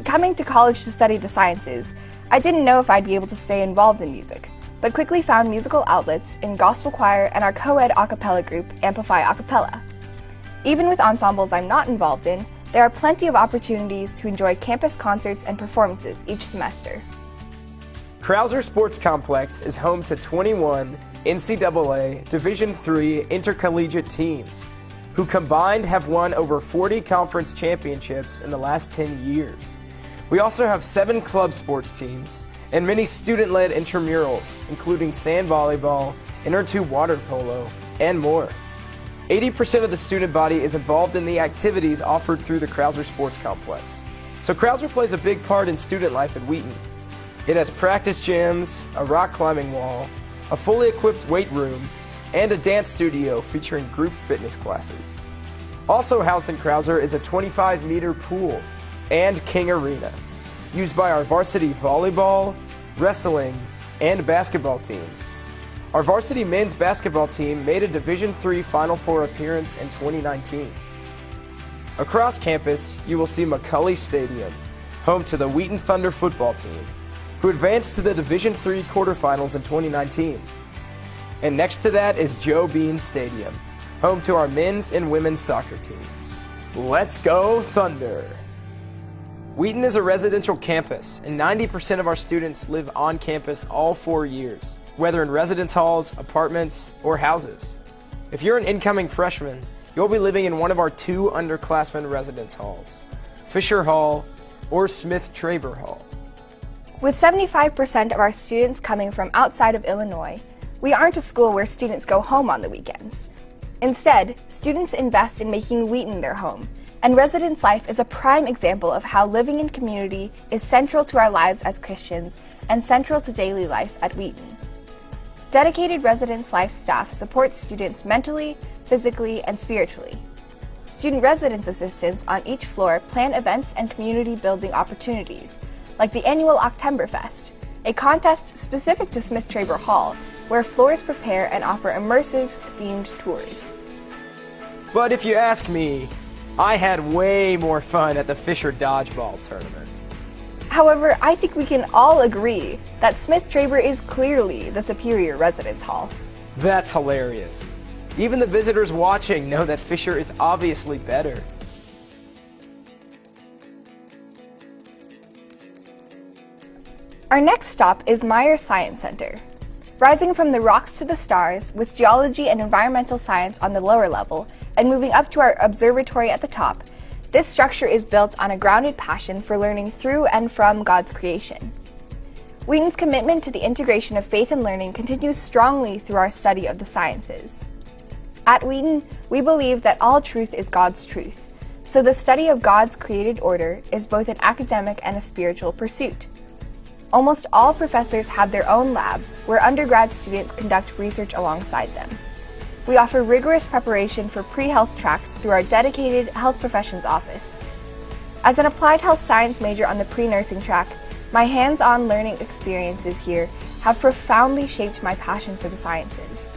Coming to college to study the sciences, I didn't know if I'd be able to stay involved in music, but quickly found musical outlets in gospel choir and our co-ed a cappella group, Amplify A Cappella. Even with ensembles I'm not involved in, there are plenty of opportunities to enjoy campus concerts and performances each semester. Krauser Sports Complex is home to 21 NCAA Division III intercollegiate teams, who combined have won over 40 conference championships in the last 10 years. We also have 7 club sports teams and many student-led intramurals, including sand volleyball, inner tube water polo, and more. 80% of the student body is involved in the activities offered through the Krauser Sports Complex. So Krauser plays a big part in student life at Wheaton. It has practice gyms, a rock climbing wall, a fully equipped weight room, and a dance studio featuring group fitness classes. Also housed in Krauser is a 25-meter pool and King Arena, used by our varsity volleyball, wrestling, and basketball teams. Our varsity men's basketball team made a Division III Final Four appearance in 2019. Across campus, you will see McCulley Stadium, home to the Wheaton Thunder football team, who advanced to the Division III quarterfinals in 2019. And next to that is Joe Bean Stadium, home to our men's and women's soccer teams. Let's go Thunder! Wheaton is a residential campus, and 90% of our students live on campus all 4 years, whether in residence halls, apartments, or houses. If you're an incoming freshman, you'll be living in one of our 2 underclassmen residence halls, Fisher Hall or Smith-Traber Hall. With 75% of our students coming from outside of Illinois, we aren't a school where students go home on the weekends. Instead, students invest in making Wheaton their home, and residence life is a prime example of how living in community is central to our lives as Christians and central to daily life at Wheaton. Dedicated residence life staff supports students mentally, physically, and spiritually. Student residence assistants on each floor plan events and community building opportunities, like the annual Oktoberfest, a contest specific to Smith-Traber Hall, where floors prepare and offer immersive, themed tours. But if you ask me, I had way more fun at the Fisher Dodgeball Tournament. However, I think we can all agree that Smith-Traber is clearly the superior residence hall. That's hilarious. Even the visitors watching know that Fisher is obviously better. Our next stop is Myers Science Center. Rising from the rocks to the stars, with geology and environmental science on the lower level, and moving up to our observatory at the top, This structure is built on a grounded passion for learning through and from God's creation. Wheaton's commitment to the integration of faith and learning continues strongly through our study of the sciences. At Wheaton, we believe that all truth is God's truth, so the study of God's created order is both an academic and a spiritual pursuit. Almost all professors have their own labs where undergrad students conduct research alongside them. We offer rigorous preparation for pre-health tracks through our dedicated health professions office. As an applied health science major on the pre-nursing track, my hands-on learning experiences here have profoundly shaped my passion for the sciences.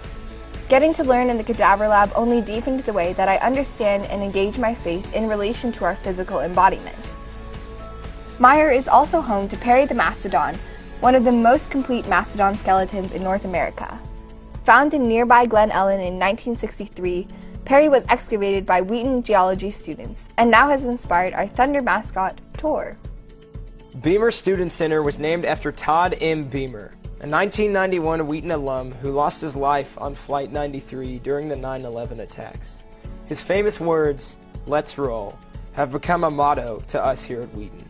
Getting to learn in the cadaver lab only deepened the way that I understand and engage my faith in relation to our physical embodiment. Meyer is also home to Perry the Mastodon, one of the most complete mastodon skeletons in North America. Found in nearby Glen Ellen in 1963, Perry was excavated by Wheaton geology students and now has inspired our Thunder mascot, Tor. Beamer Student Center was named after Todd M. Beamer, a 1991 Wheaton alum who lost his life on Flight 93 during the 9/11 attacks. His famous words, "Let's roll," have become a motto to us here at Wheaton.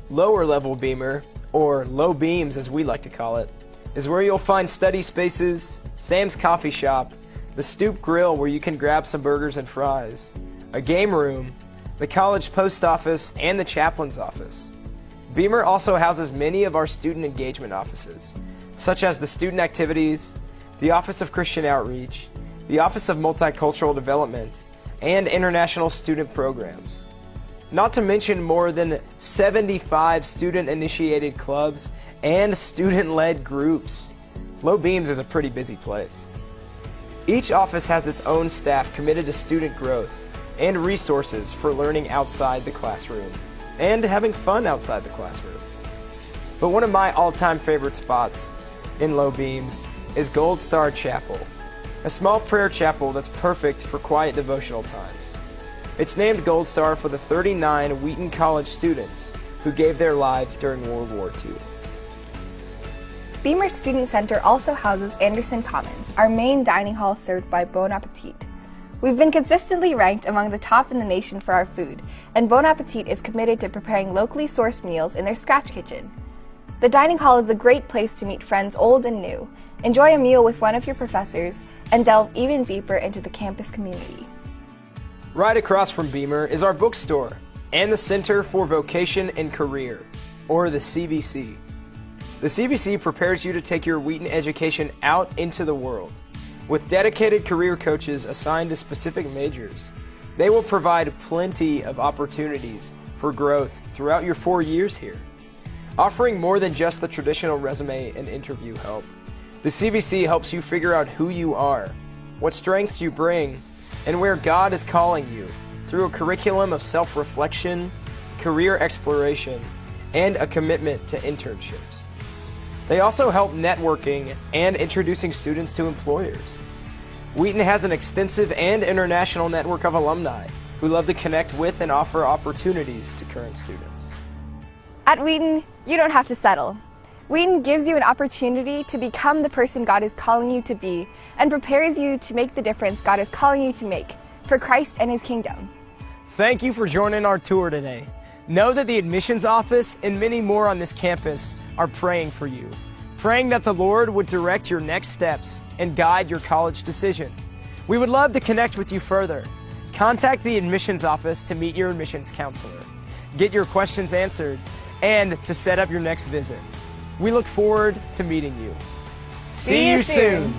Lower level Beamer, or low beams as we like to call it, is where you'll find study spaces, Sam's Coffee Shop, the Stoop Grill where you can grab some burgers and fries, a game room, the college post office, and the chaplain's office. Beamer also houses many of our student engagement offices, such as the Student Activities, the Office of Christian Outreach, the Office of Multicultural Development, and International Student Programs. Not to mention more than 75 student-initiated clubs and student-led groups. Low Beams is a pretty busy place. Each office has its own staff committed to student growth and resources for learning outside the classroom and having fun outside the classroom. But one of my all-time favorite spots in Low Beams is Gold Star Chapel, a small prayer chapel that's perfect for quiet devotional times. It's named Gold Star for the 39 Wheaton College students who gave their lives during World War II. Beamer Student Center also houses Anderson Commons, our main dining hall served by Bon Appetit. We've been consistently ranked among the top in the nation for our food, and Bon Appetit is committed to preparing locally sourced meals in their scratch kitchen. The dining hall is a great place to meet friends old and new, enjoy a meal with one of your professors, and delve even deeper into the campus community. Right across from Beamer is our bookstore and the Center for Vocation and Career, or the CVC. The CVC prepares you to take your Wheaton education out into the world. With dedicated career coaches assigned to specific majors, they will provide plenty of opportunities for growth throughout your 4 years here. Offering more than just the traditional resume and interview help, the CVC helps you figure out who you are, what strengths you bring, and where God is calling you through a curriculum of self-reflection, career exploration, and a commitment to internships. They also help networking and introducing students to employers. Wheaton has an extensive and international network of alumni who love to connect with and offer opportunities to current students. At Wheaton, you don't have to settle. Wheaton gives you an opportunity to become the person God is calling you to be and prepares you to make the difference God is calling you to make for Christ and His kingdom. Thank you for joining our tour today. Know that the admissions office and many more on this campus are praying for you, praying that the Lord would direct your next steps and guide your college decision. We would love to connect with you further. Contact the admissions office to meet your admissions counselor, get your questions answered, and to set up your next visit. We look forward to meeting you. See you soon.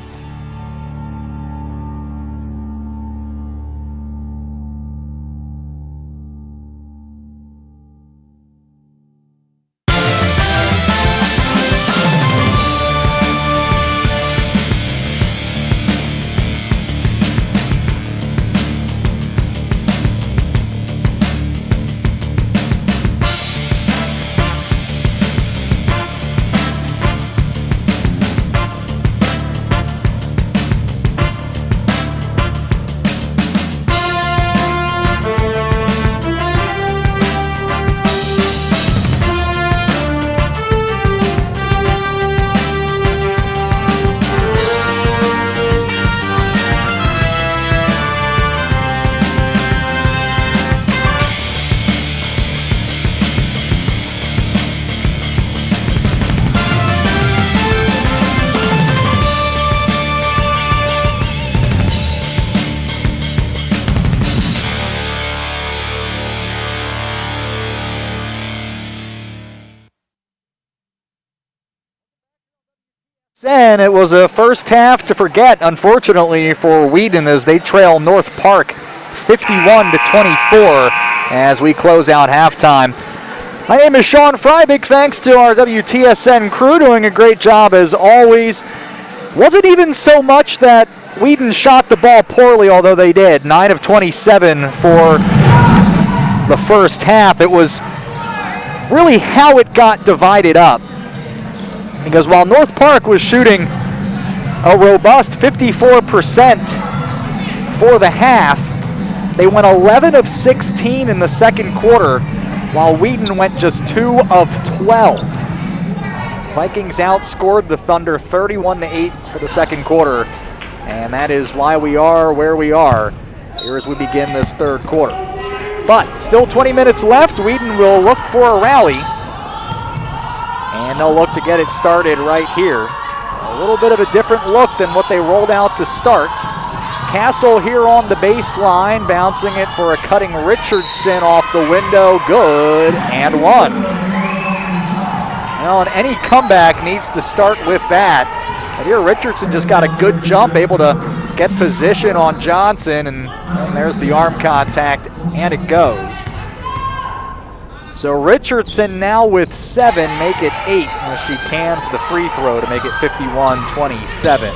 And it was a first half to forget, unfortunately, for Wheaton as they trail North Park 51-24 as we close out halftime. My name is Sean Fry. Big thanks to our WTSN crew doing a great job as always. Wasn't even so much that Wheaton shot the ball poorly, although they did. 9 of 27 for the first half. It was really how it got divided up. Because while North Park was shooting a robust 54% for the half, they went 11 of 16 in the second quarter, while Wheaton went just 2 of 12. Vikings outscored the Thunder 31-8 for the second quarter, and that is why we are where we are here as we begin this third quarter. But still 20 minutes left. Wheaton will look for a rally, and they'll look to get it started right here. A little bit of a different look than what they rolled out to start. Castle here on the baseline, bouncing it for a cutting Richardson off the window. Good, and one. Well, and any comeback needs to start with that. But here Richardson just got a good jump, able to get position on Johnson, and there's the arm contact, and it goes. So Richardson now with 7, make it 8 as she cans the free throw to make it 51-27.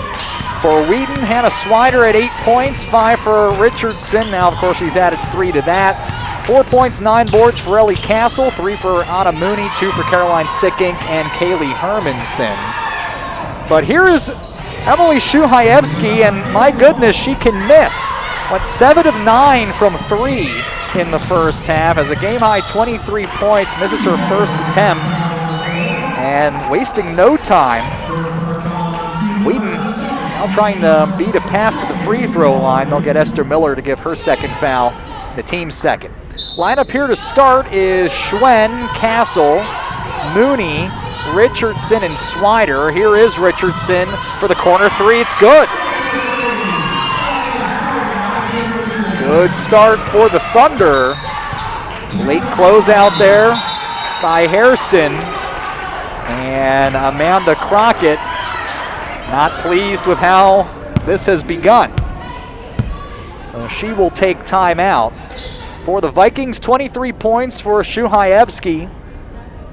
For Wheaton, Hannah Swider at 8 points, 5 for Richardson. Now, of course, she's added 3 to that. 4 points, 9 boards for Ellie Castle, 3 for Anna Mooney, 2 for Caroline Sickink and Kaylee Hermanson. But here is Emily Shuhayevsky, and my goodness, she can miss. Went 7 of 9 from 3 in the first half, as a game-high 23 points, misses her first attempt, and wasting no time. Wheaton now trying to beat a path to the free throw line. They'll get Esther Miller to give her second foul, the team's second. Lineup here to start is Schwen, Castle, Mooney, Richardson, and Swider. Here is Richardson for the corner three. It's good. Good start for the Thunder. Late closeout there by Hairston. And Amanda Crockett not pleased with how this has begun. So she will take time out. For the Vikings, 23 points for Shuhayevsky.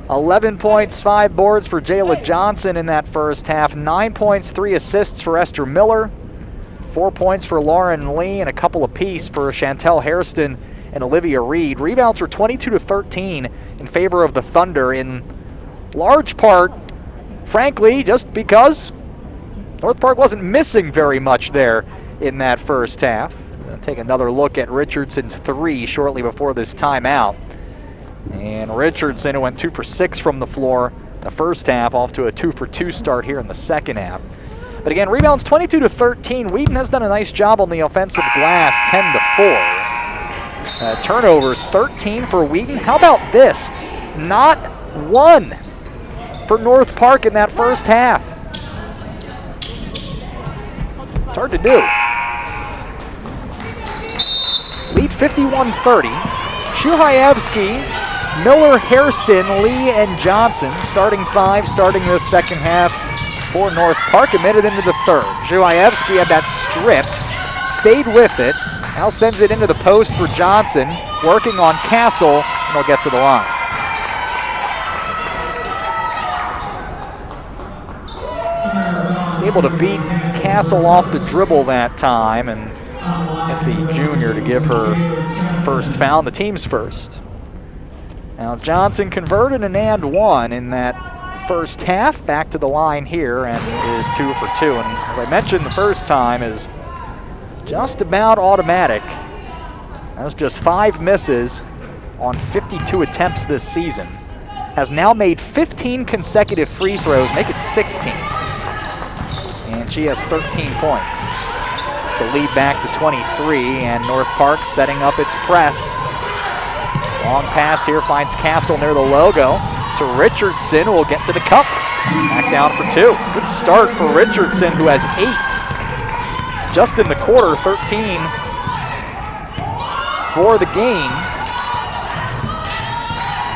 11 points, 5 boards for Jayla Johnson in that first half. 9 points, 3 assists for Esther Miller. 4 points for Lauren Lee, and a couple apiece for Chantel Hairston and Olivia Reed. Rebounds were 22-13 in favor of the Thunder, in large part, frankly, just because North Park wasn't missing very much there in that first half. We'll take another look at Richardson's 3 shortly before this timeout. And Richardson, who went 2 for 6 from the floor the first half, off to a 2 for 2 start here in the second half. But again, rebounds 22-13. Wheaton has done a nice job on the offensive glass, 10-4. Turnovers, 13 for Wheaton. How about this? Not 1 for North Park in that first half. It's hard to do. Lead 51-30. Shuhayevsky, Miller, Hairston, Lee, and Johnson, starting 5, starting this second half for North Park, a minute into the third. Shuhayevsky had that stripped, stayed with it, now sends it into the post for Johnson, working on Castle, and he'll get to the line. He's able to beat Castle off the dribble that time, and get the junior to give her first foul, the team's first. Now Johnson converted an and 1 in that first half, back to the line here, and is 2 for 2. And as I mentioned the first time, is just about automatic. That's just 5 misses on 52 attempts this season. Has now made 15 consecutive free throws, make it 16. And she has 13 points. It's the lead back to 23, and North Park setting up its press. Long pass here finds Castle near the logo to Richardson, who will get to the cup. Back down for 2. Good start for Richardson, who has 8. Just in the quarter, 13 for the game.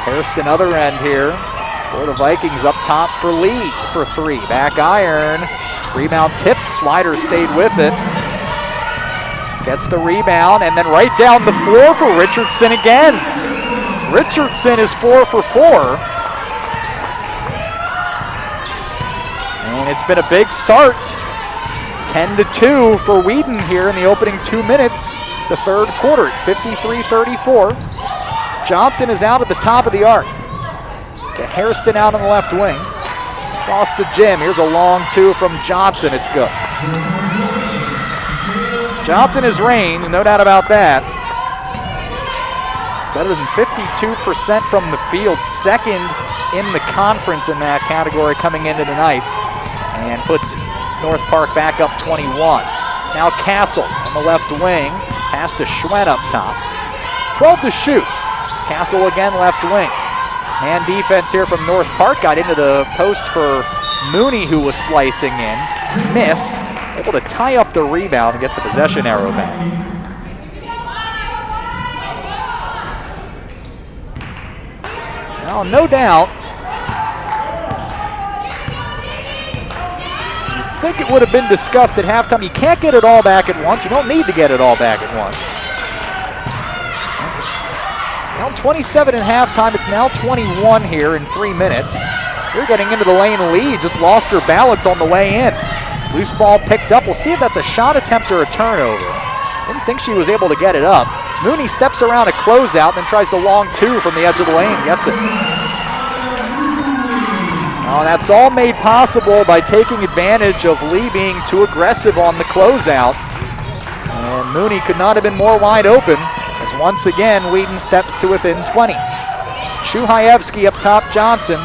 Hairston other end here. For the Vikings up top for Lee for three. Back iron. Rebound tipped. Swider stayed with it. Gets the rebound and then right down the floor for Richardson again. Richardson is 4 for 4. And it's been a big start. 10-2 for Wheaton here in the opening 2 minutes. The third quarter. It's 53-34. Johnson is out at the top of the arc. To Hairston out on the left wing. Across the gym. Here's a long two from Johnson. It's good. Johnson is range, no doubt about that. Better than 52% from the field. Second in the conference in that category coming into tonight. And puts North Park back up 21. Now Castle on the left wing. Pass to Schwen up top. 12 to shoot. Castle again left wing. Man defense here from North Park. Got into the post for Mooney, who was slicing in. Missed. Able to tie up the rebound and get the possession arrow back. Now, no doubt, I think it would have been discussed at halftime. You can't get it all back at once. You don't need to get it all back at once. Now 27 at halftime. It's now 21 here in 3 minutes. We're getting into the lane lead. Just lost her balance on the way in. Loose ball picked up. We'll see if that's a shot attempt or a turnover. Didn't think she was able to get it up. Mooney steps around a closeout, then tries the long two from the edge of the lane. Gets it. Oh, that's all made possible by taking advantage of Lee being too aggressive on the closeout. And Mooney could not have been more wide open, as once again Wheaton steps to within 20. Shuhayevsky up top, Johnson.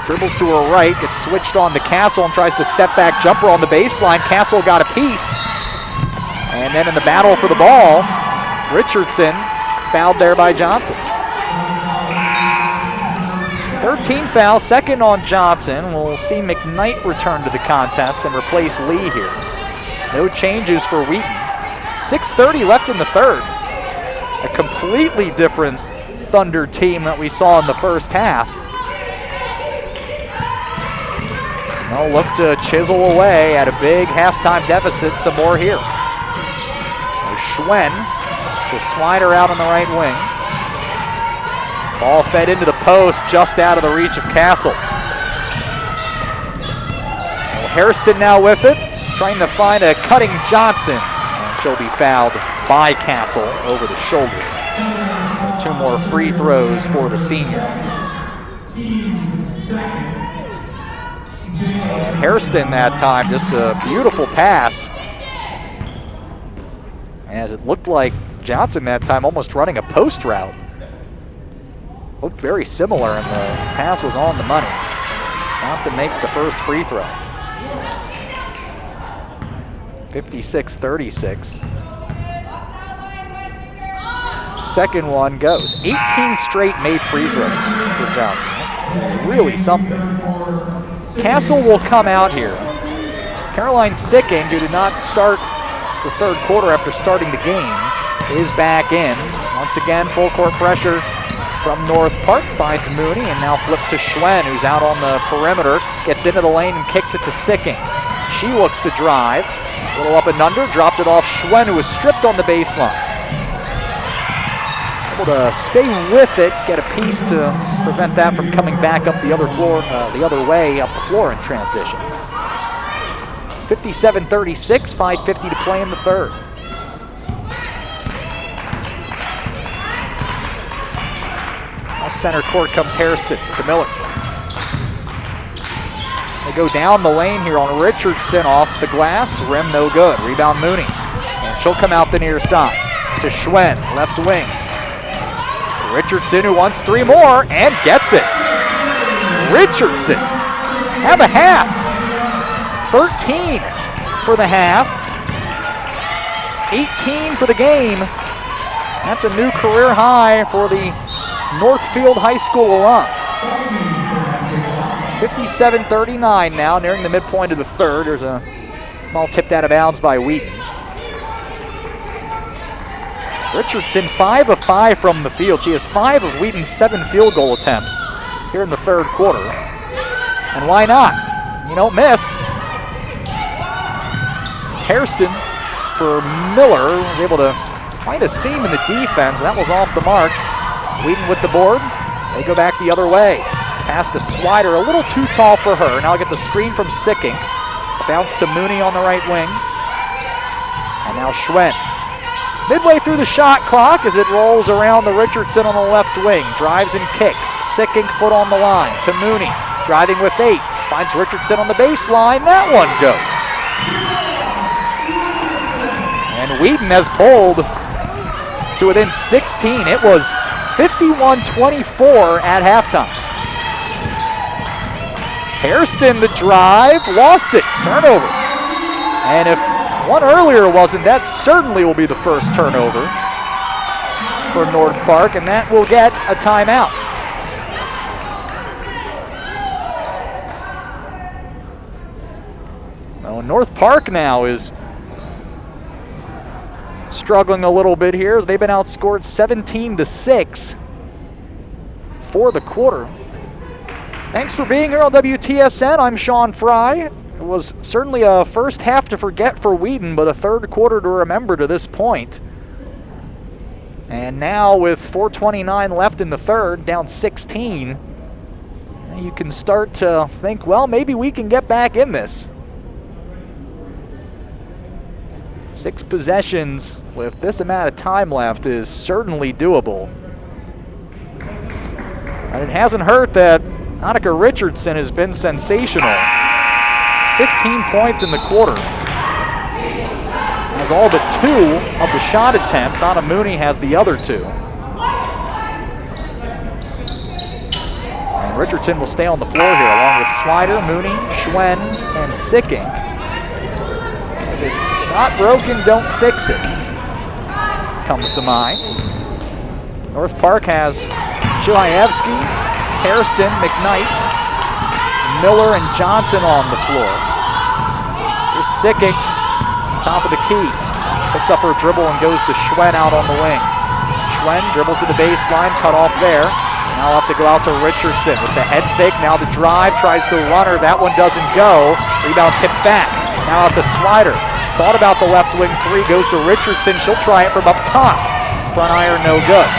Dribbles to her right, gets switched on to Castle and tries the step back jumper on the baseline. Castle got a piece. And then in the battle for the ball, Richardson fouled there by Johnson. 13 fouls, second on Johnson. We'll see McKnight return to the contest and replace Lee here. No changes for Wheaton. 6:30 left in the third. A completely different Thunder team that we saw in the first half. They'll look to chisel away at a big halftime deficit. Some more here. Schwen to Swider out on the right wing. Ball fed into the post, just out of the reach of Castle. Well, Hairston now with it, trying to find a cutting Johnson. And she'll be fouled by Castle over the shoulder. So 2 more free throws for the senior. And Hairston that time, just a beautiful pass. As it looked like Johnson that time almost running a post route. Looked very similar, and the pass was on the money. Johnson makes the first free throw. 56-36. Second one goes. 18 straight made free throws for Johnson. It's really something. Castle will come out here. Caroline Sicking, who did not start the third quarter after starting the game, is back in. Once again, full court pressure from North Park. Finds Mooney and now flipped to Schwen, who's out on the perimeter. Gets into the lane and kicks it to Sicking. She looks to drive. A little up and under, dropped it off Schwen, who was stripped on the baseline. Able to stay with it, get a piece to prevent that from coming back up the other floor, the other way up the floor in transition. 57-36, 5:50 to play in the third. Now center court comes Hairston to Miller. They go down the lane here on Richardson off the glass. Rim no good. Rebound Mooney. And she'll come out the near side to Schwen, left wing. Richardson, who wants 3 more and gets it. Richardson, have a half. 13 for the half. 18 for the game. That's a new career high for the Northfield High School alum. 57-39 now, nearing the midpoint of the third. There's a ball tipped out of bounds by Wheaton. Richardson 5 of 5 from the field. She has 5 of Wheaton's 7 field goal attempts here in the third quarter. And why not? You don't miss. It's Hairston for Miller, was able to find a seam in the defense. That was off the mark. Wheaton with the board. They go back the other way. Pass to Swider, a little too tall for her. Now gets a screen from Sicking. A bounce to Mooney on the right wing. And now Schwen. Midway through the shot clock as it rolls around the Richardson on the left wing. Drives and kicks. Sicking foot on the line to Mooney. Driving with 8. Finds Richardson on the baseline. That one goes. And Wheaton has pulled to within 16. It was 51-24 at halftime. Hairston, the drive, lost it. Turnover. And if one earlier wasn't, that certainly will be the first turnover for North Park, and that will get a timeout. Well, North Park now is struggling a little bit here as they've been outscored 17-6 for the quarter. Thanks for being here on WTSN. I'm Sean Fry. It was certainly a first half to forget for Wheaton, but a third quarter to remember to this point. And now with 4:29 left in the third, down 16, you can start to think, well, maybe we can get back in this. 6 possessions with this amount of time left is certainly doable. And it hasn't hurt that Annika Richardson has been sensational. 15 points in the quarter. Has all but 2 of the shot attempts. Anna Mooney has the other 2. And Richardson will stay on the floor here along with Swider, Mooney, Schwen, and Sicking. If it's not broken, don't fix it. Comes to mind. North Park has Shuhaevsky, Hairston, McKnight, Miller, and Johnson on the floor. Here's Sicking, top of the key. Picks up her dribble and goes to Schwen out on the wing. Schwen dribbles to the baseline, cut off there. Now I'll have to go out to Richardson with the head fake. Now the drive, tries the runner. That one doesn't go. Rebound tipped back. Now out to Swider. Thought about the left wing 3, goes to Richardson. She'll try it from up top. Front iron, no good.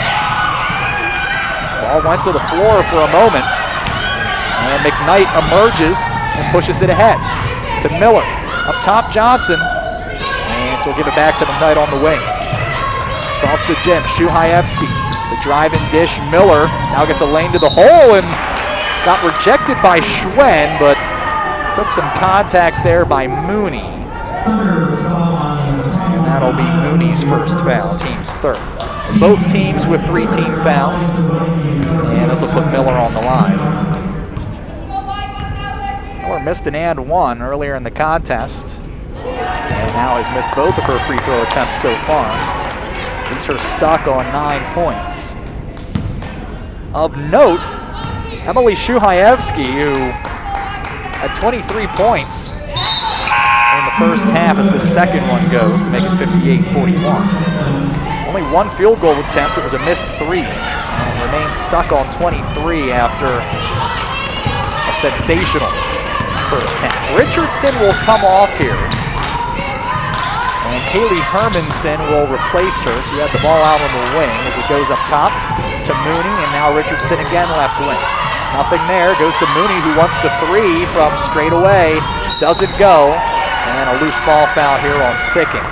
Ball went to the floor for a moment. And McKnight emerges and pushes it ahead to Miller. Up top, Johnson. And she'll give it back to McKnight on the wing. Across the gym, Shuhaevsky. The drive and dish, Miller now gets a lane to the hole and got rejected by Schwen, but took some contact there by Mooney. And that'll be Mooney's first foul, team's third. Both teams with 3 team fouls. And this will put Miller on the line. Miller missed an and 1 earlier in the contest. And now has missed both of her free throw attempts so far. Keeps her stuck on 9 points. Of note, Emily Shuhaevsky, who had 23 points in the first half as the second one goes to make it 58-41. Only 1 field goal attempt. It was a missed 3 and remains stuck on 23 after a sensational first half. Richardson will come off here. And Kaylee Hermanson will replace her. She had the ball out on the wing as it goes up top to Mooney, and now Richardson again left wing. Nothing there, goes to Mooney who wants the 3 from straight away. Doesn't go, and a loose ball foul here on Sicking.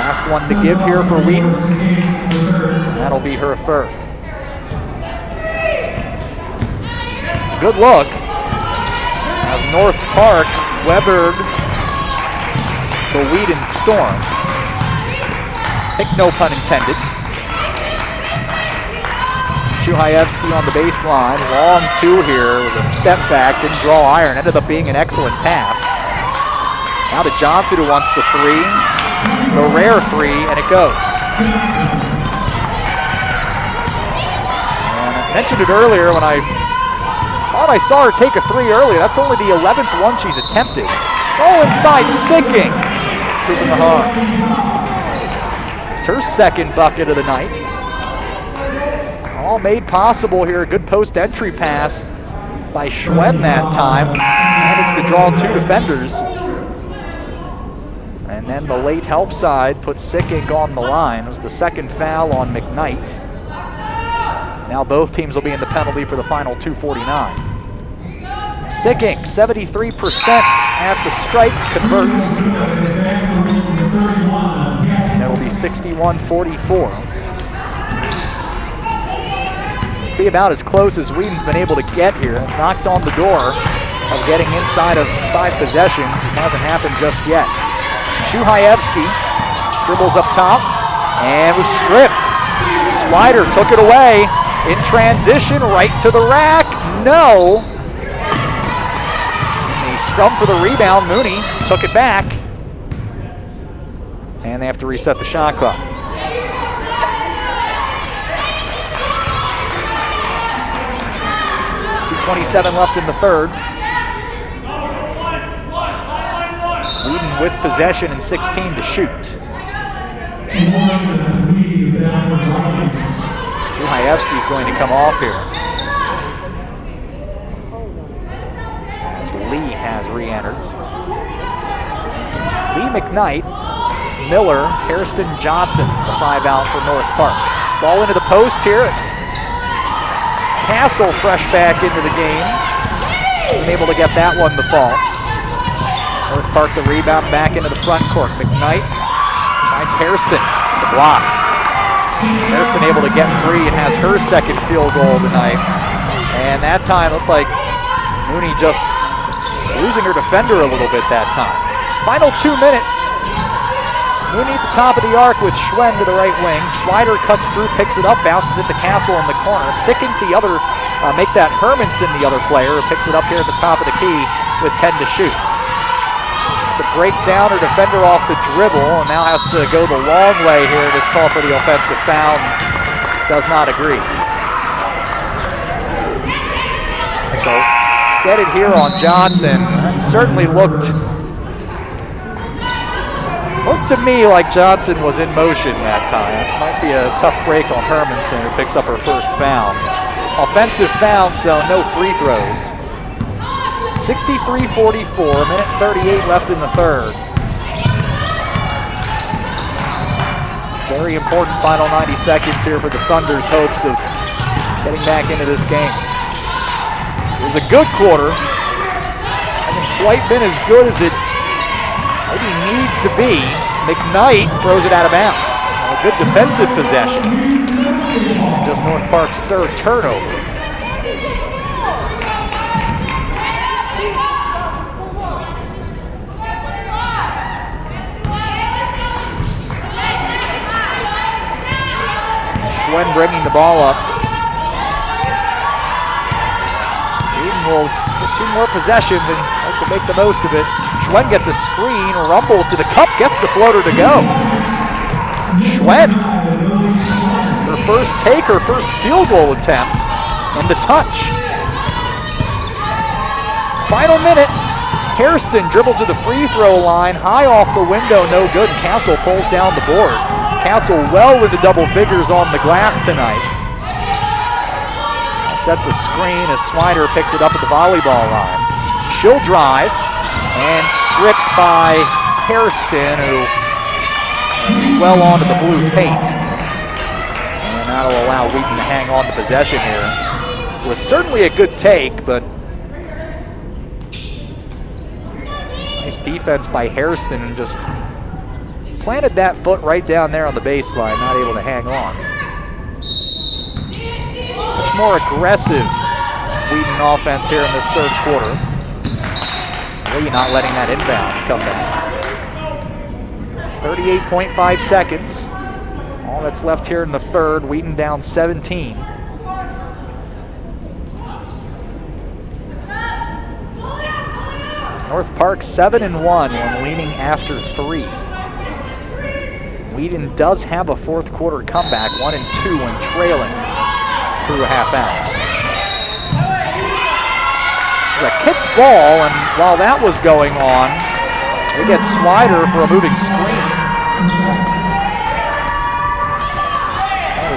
Last one to give here for Wheaton. And that'll be her third. It's a good look as North Park weathered the Wheaton storm. I think no pun intended. Shuhaevsky on the baseline. Long 2 here. Was a step back, didn't draw iron. Ended up being an excellent pass. Now to Johnson who wants the 3. The rare 3, and it goes. And I mentioned it earlier when I thought I saw her take a 3 earlier. That's only the 11th one she's attempted. Oh, inside Sicking. Keeping the harm. It's her second bucket of the night. All made possible here. A good post entry pass by Schwen that time. Managed to draw 2 defenders. And then the late help side put Sickink on the line. It was the second foul on McKnight. Now both teams will be in the penalty for the final 2:49. Sickink, 73% at the stripe, converts. And it'll be 61-44. It'll be about as close as Wheaton's been able to get here. Knocked on the door of getting inside of 5 possessions. It hasn't happened just yet. Shuhayevsky dribbles up top and was stripped. Swider took it away in transition, right to the rack. No. And they scrum for the rebound. Mooney took it back. And they have to reset the shot clock. .227 left in the third. Wheaton with possession and 16 to shoot. Shuhayevsky's going to come off here. As Lee has re-entered. Lee, McKnight, Miller, Hairston, Johnson, the 5 out for North Park. Ball into the post here. It's Castle fresh back into the game. Wasn't able to get that one to fall. North Park the rebound back into the front court. McKnight finds Hairston, the block. Hairston able to get free and has her second field goal tonight. And that time looked like Mooney just losing her defender a little bit that time. Final 2 minutes. Mooney at the top of the arc with Schwen to the right wing. Swider cuts through, picks it up, bounces it to Castle in the corner. Sickink the other, make that Hermanson the other player, who picks it up here at the top of the key with 10 to shoot. The breakdown or defender off the dribble and now has to go the long way here. This call for the offensive foul. Does not agree. Get it here on Johnson. That certainly looked to me like Johnson was in motion that time. It might be a tough break on Hermanson, who picks up her first foul. Offensive foul, so no free throws. 63-44, minute 38 left in the third. Very important final 90 seconds here for the Thunder's hopes of getting back into this game. It was a good quarter. Hasn't quite been as good as it maybe needs to be. McKnight throws it out of bounds. A good defensive possession. Just North Park's third turnover. Schwen bringing the ball up. Wheaton will get 2 more possessions and hope to make the most of it. Schwen gets a screen, rumbles to the cup, gets the floater to go. Schwen, her first take, her first field goal attempt, and the touch. Final minute, Hairston dribbles to the free throw line, high off the window, no good, and Castle pulls down the board. Castle well into double figures on the glass tonight. Sets a screen as Swider picks it up at the volleyball line. She'll drive and stripped by Hairston, who is well onto the blue paint. And that'll allow Wheaton to hang on the possession here. It was certainly a good take, but nice defense by Hairston, and just planted that foot right down there on the baseline, not able to hang on. Much more aggressive Wheaton offense here in this third quarter. Lee not letting that inbound come back. 38.5 seconds. All that's left here in the third. Wheaton down 17. North Park 7-1 when leading after 3. Wheaton does have a fourth quarter comeback, 1-2 when trailing through a half out. There's a kicked ball, and while that was going on, they get Swider for a moving screen.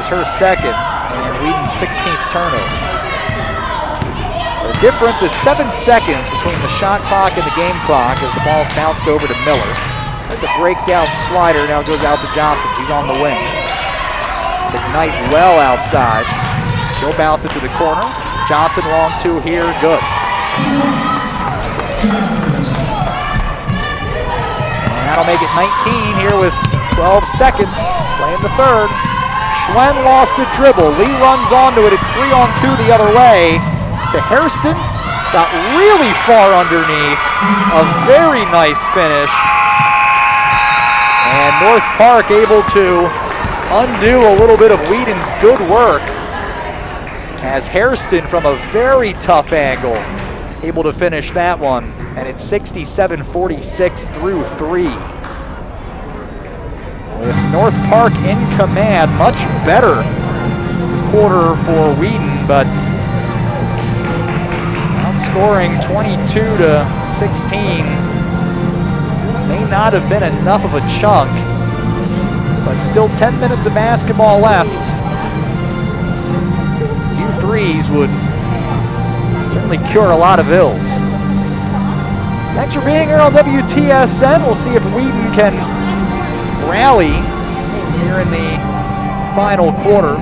was her second, and Wheaton's 16th turnover. The difference is 7 seconds between the shot clock and the game clock as the ball's bounced over to Miller. The breakdown slider now goes out to Johnson. She's on the wing. McKnight well outside. She'll bounce it to the corner. Johnson long two here, good. And that'll make it 19 here with 12 seconds. Playing the third. Schwen lost the dribble. Lee runs onto it. It's 3-on-2 the other way to Hairston. Got really far underneath. A very nice finish. And North Park able to undo a little bit of Wheaton's good work as Hairston from a very tough angle able to finish that one. And it's 67-46 through 3. With North Park in command, much better quarter for Wheaton, but outscoring 22-16 may not have been enough of a chunk, but still 10 minutes of basketball left. A few threes would certainly cure a lot of ills. Thanks for being here on WTSN. We'll see if Wheaton can rally here in the final quarter.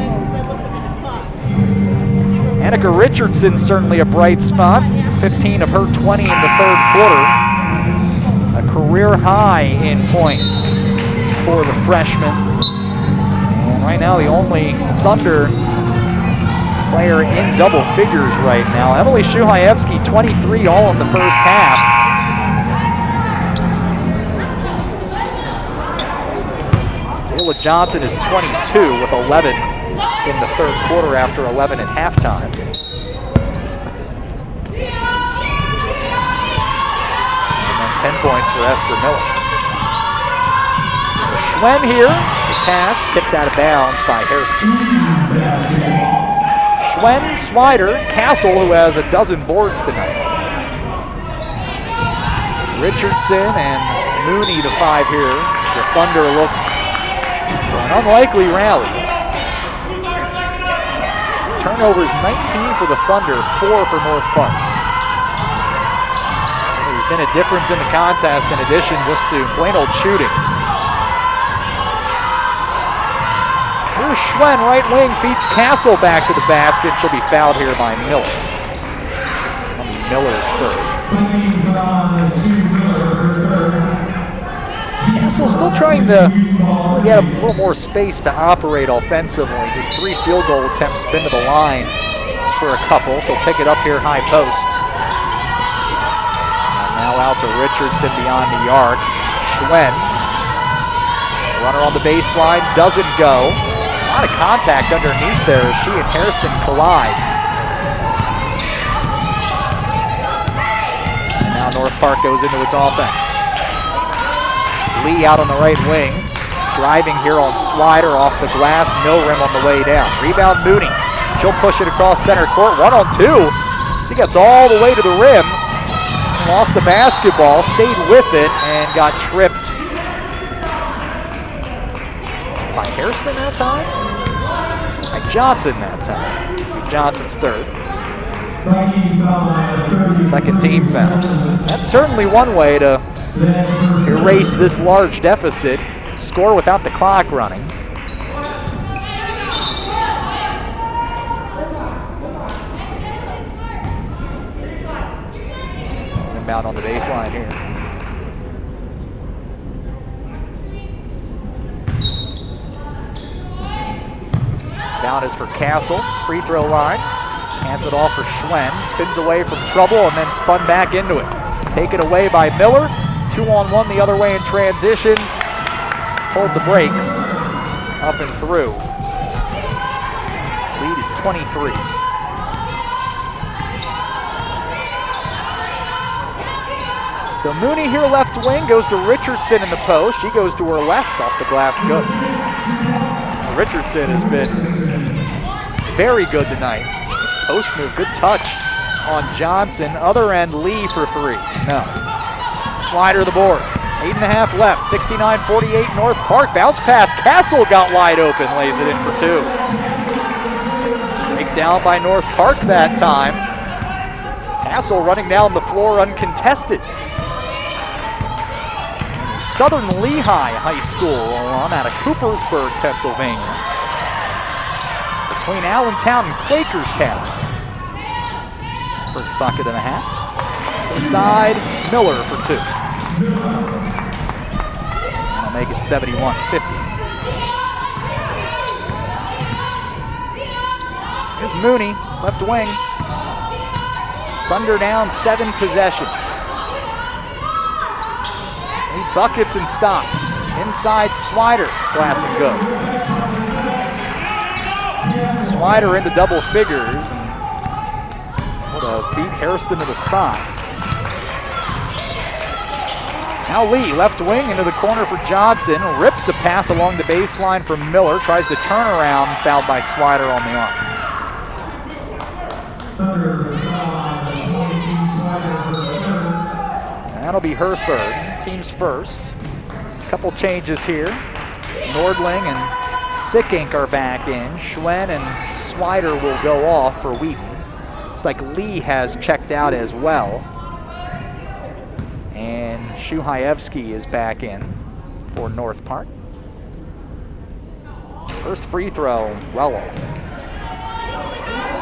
Annika Richardson certainly a bright spot. 15 of her 20 in the third quarter. A career high in points for the freshman. And right now the only Thunder player in double figures right now. Emily Shuhayevsky, 23 all in the first half. Kayla Johnson is 22 with 11 in the third quarter after 11 at halftime. And then 10 points for Esther Miller. Schwen here, the pass tipped out of bounds by Hairston. Schwen, Swider, Castle, who has a dozen boards tonight. Richardson and Mooney, the 5 here. The Thunder look for an unlikely rally. Turnovers 19 for the Thunder, 4 for North Park. There's been a difference in the contest in addition just to plain old shooting. Here's Schwen, right wing, feeds Castle back to the basket. She'll be fouled here by Miller. On Miller's third. Castle still trying to get a little more space to operate offensively. Just 3 field goal attempts been to the line for a couple. She'll pick it up here high post. And now out to Richardson beyond the arc. Schwen, runner on the baseline, doesn't go. A lot of contact underneath there as she and Hairston collide. And now North Park goes into its offense. Lee out on the right wing. Driving here on Swider off the glass, no rim on the way down. Rebound Mooney. She'll push it across center court. 1-on-2. She gets all the way to the rim. Lost the basketball, stayed with it, and got tripped by Hairston that time? By Johnson that time. Johnson's third. Second team foul. That's certainly one way to erase this large deficit. Score without the clock running. Inbound on the baseline here. Down is for Castle, free throw line. Hands it off for Schwen, spins away from trouble and then spun back into it. Taken away by Miller. 2-on-1 the other way in transition. Hold the brakes, up and through. Lead is 23. So Mooney here left wing, goes to Richardson in the post. She goes to her left off the glass, good. Richardson has been very good tonight. This post move, good touch on Johnson. Other end, Lee for 3, no. Slider the board. 8.5 left, 69-48 North Park. Bounce pass, Castle got wide open, lays it in for 2. Breakdown by North Park that time. Castle running down the floor uncontested. Southern Lehigh High School alum out of Coopersburg, Pennsylvania. Between Allentown and Quakertown. First bucket and a half. Side, Miller for 2. That'll make it 71-50. Here's Mooney, left wing. Thunder down 7 possessions. 8 buckets and stops. Inside Swider, glass and go. Swider into double figures. And what a beat Hairston to the spot. Now Lee, left wing into the corner for Johnson. Rips a pass along the baseline from Miller. Tries to turn around, fouled by Swider on the arm. That'll be her third, team's first. Couple changes here. Nordling and Sickink are back in. Schwen and Swider will go off for Wheaton. Looks like Lee has checked out as well. And Shuhaevsky is back in for North Park. First free throw, well off.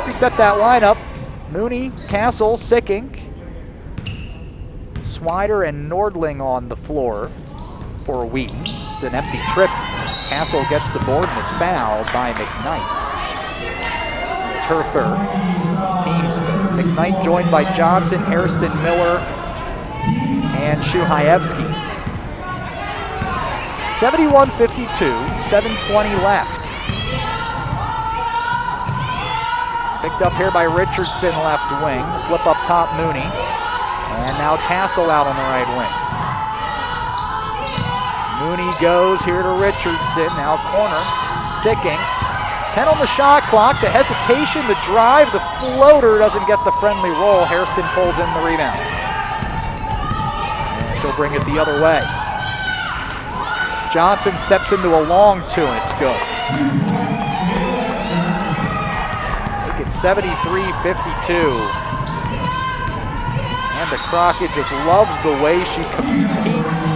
Reset that lineup. Mooney, Castle, Sickink, Swider, and Nordling on the floor for Wheaton. It's an empty trip. Castle gets the board and is fouled by McKnight. It's her third. Team's third. McKnight joined by Johnson, Hairston, Miller, and Shuhaevsky. 71-52, 7:20 left. Picked up here by Richardson, left wing. Flip up top, Mooney. And now Castle out on the right wing. Mooney goes here to Richardson, now corner. Sickink. 10 on the shot clock, the hesitation, the drive, the floater doesn't get the friendly roll. Hairston pulls in the rebound. And she'll bring it the other way. Johnson steps into a long 2 and it's good. Make it 73-52. Amanda Crockett just loves the way she competes,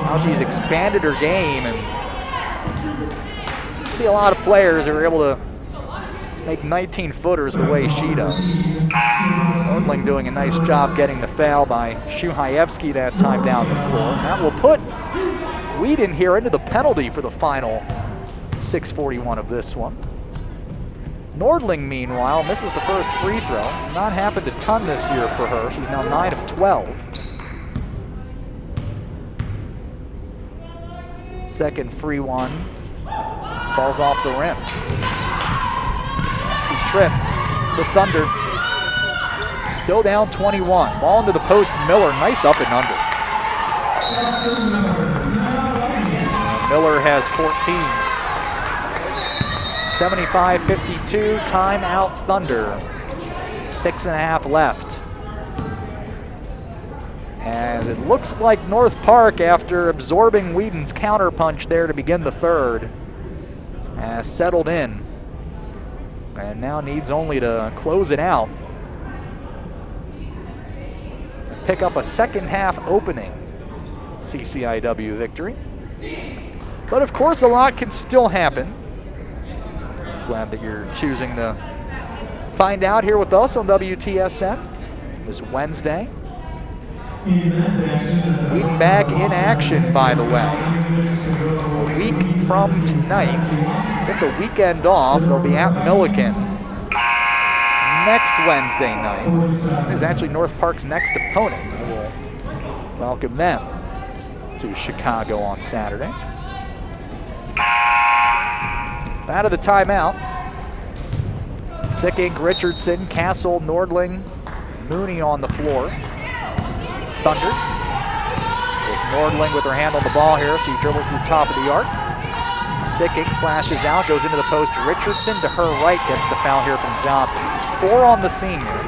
how she's expanded her game, and see a lot of players who are able to make 19-footers the way she does. Nordling doing a nice job getting the foul by Shuhaevsky that time down the floor. And that will put Wheaton here into the penalty for the final 6:41 of this one. Nordling, meanwhile, misses the first free throw. It's not happened a ton this year for her. She's now 9 of 12. Second free one falls off the rim. The trip, the Thunder. Still down 21. Ball into the post, Miller, nice up and under. Miller has 14. 75-52, timeout Thunder. 6.5 left. As it looks like North Park, after absorbing Wheaton's counterpunch there to begin the third, has settled in and now needs only to close it out and pick up a second half opening CCIW victory. But of course, a lot can still happen. Glad that you're choosing to find out here with us on WTSN this Wednesday. Wheaton back in action, by the way. A week from tonight. Get the weekend off. They'll be at Milliken next Wednesday night. It is actually North Park's next opponent. We'll welcome them to Chicago on Saturday. Out of the timeout. Sickink, Richardson, Castle, Nordling, Mooney on the floor. Thunder. With Nordling with her hand on the ball here. She dribbles to the top of the arc. Sickink flashes out, goes into the post. Richardson to her right gets the foul here from Johnson. It's 4 on the senior.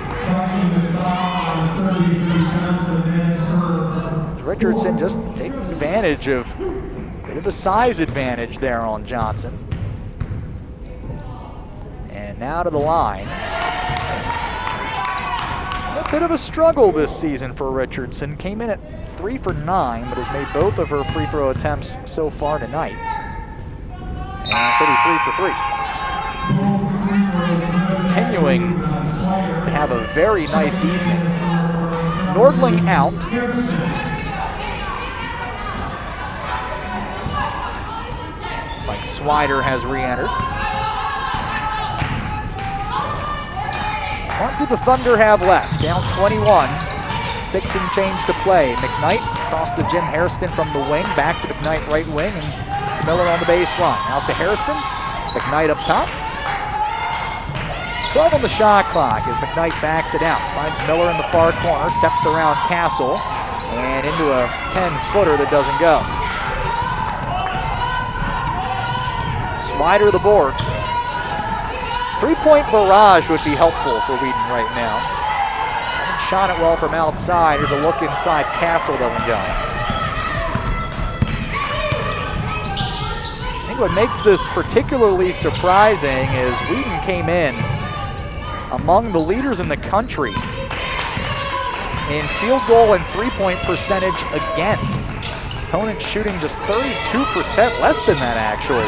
Richardson just taking advantage of a bit of a size advantage there on Johnson. And now to the line. A bit of a struggle this season for Richardson. Came in at 3 for 9, but has made both of her free throw attempts so far tonight. And 33 for 3. Continuing to have a very nice evening. Nordling out. Looks like Swider has re-entered. What do the Thunder have left? Down 21. 6 and change to play. McKnight across to Jim Hairston from the wing. Back to McKnight right wing. And Miller on the baseline. Out to Hairston. McKnight up top. 12 on the shot clock as McKnight backs it out. Finds Miller in the far corner. Steps around Castle. And into a 10-footer that doesn't go. Swider the board. 3-point barrage would be helpful for Wheaton right now. Haven't shot it well from outside. Here's a look inside. Castle doesn't go. I think what makes this particularly surprising is Wheaton came in among the leaders in the country in field goal and 3-point percentage against. Opponents shooting just 32%, less than that actually.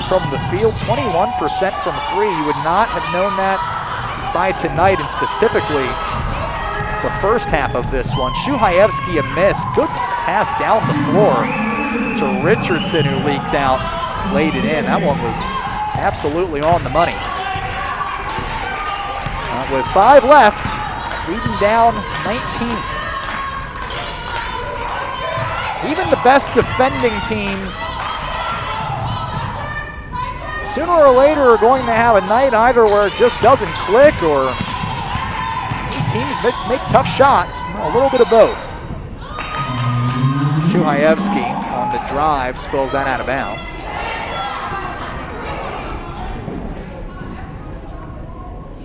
From the field, 21% from 3. You would not have known that by tonight, and specifically the first half of this one. Shuhaevsky a miss. Good pass down the floor to Richardson, who leaked out, laid it in. That one was absolutely on the money. With 5 left, Wheaton down 19. Even the best defending teams sooner or later are going to have a night either where it just doesn't click or teams make tough shots. A little bit of both. Shuhaevsky on the drive spills that out of bounds.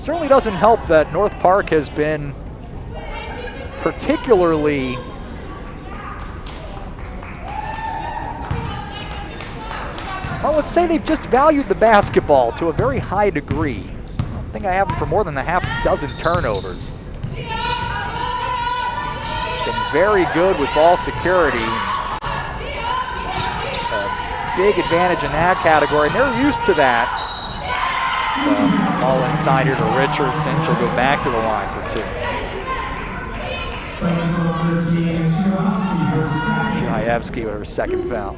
Certainly doesn't help that North Park has been particularly well, let's say they've just valued the basketball to a very high degree. I don't think I have them for more than a half dozen turnovers. Been very good with ball security. A big advantage in that category, and they're used to that. So, ball inside here to Richardson. She'll go back to the line for 2. Shuhaevsky with her second foul.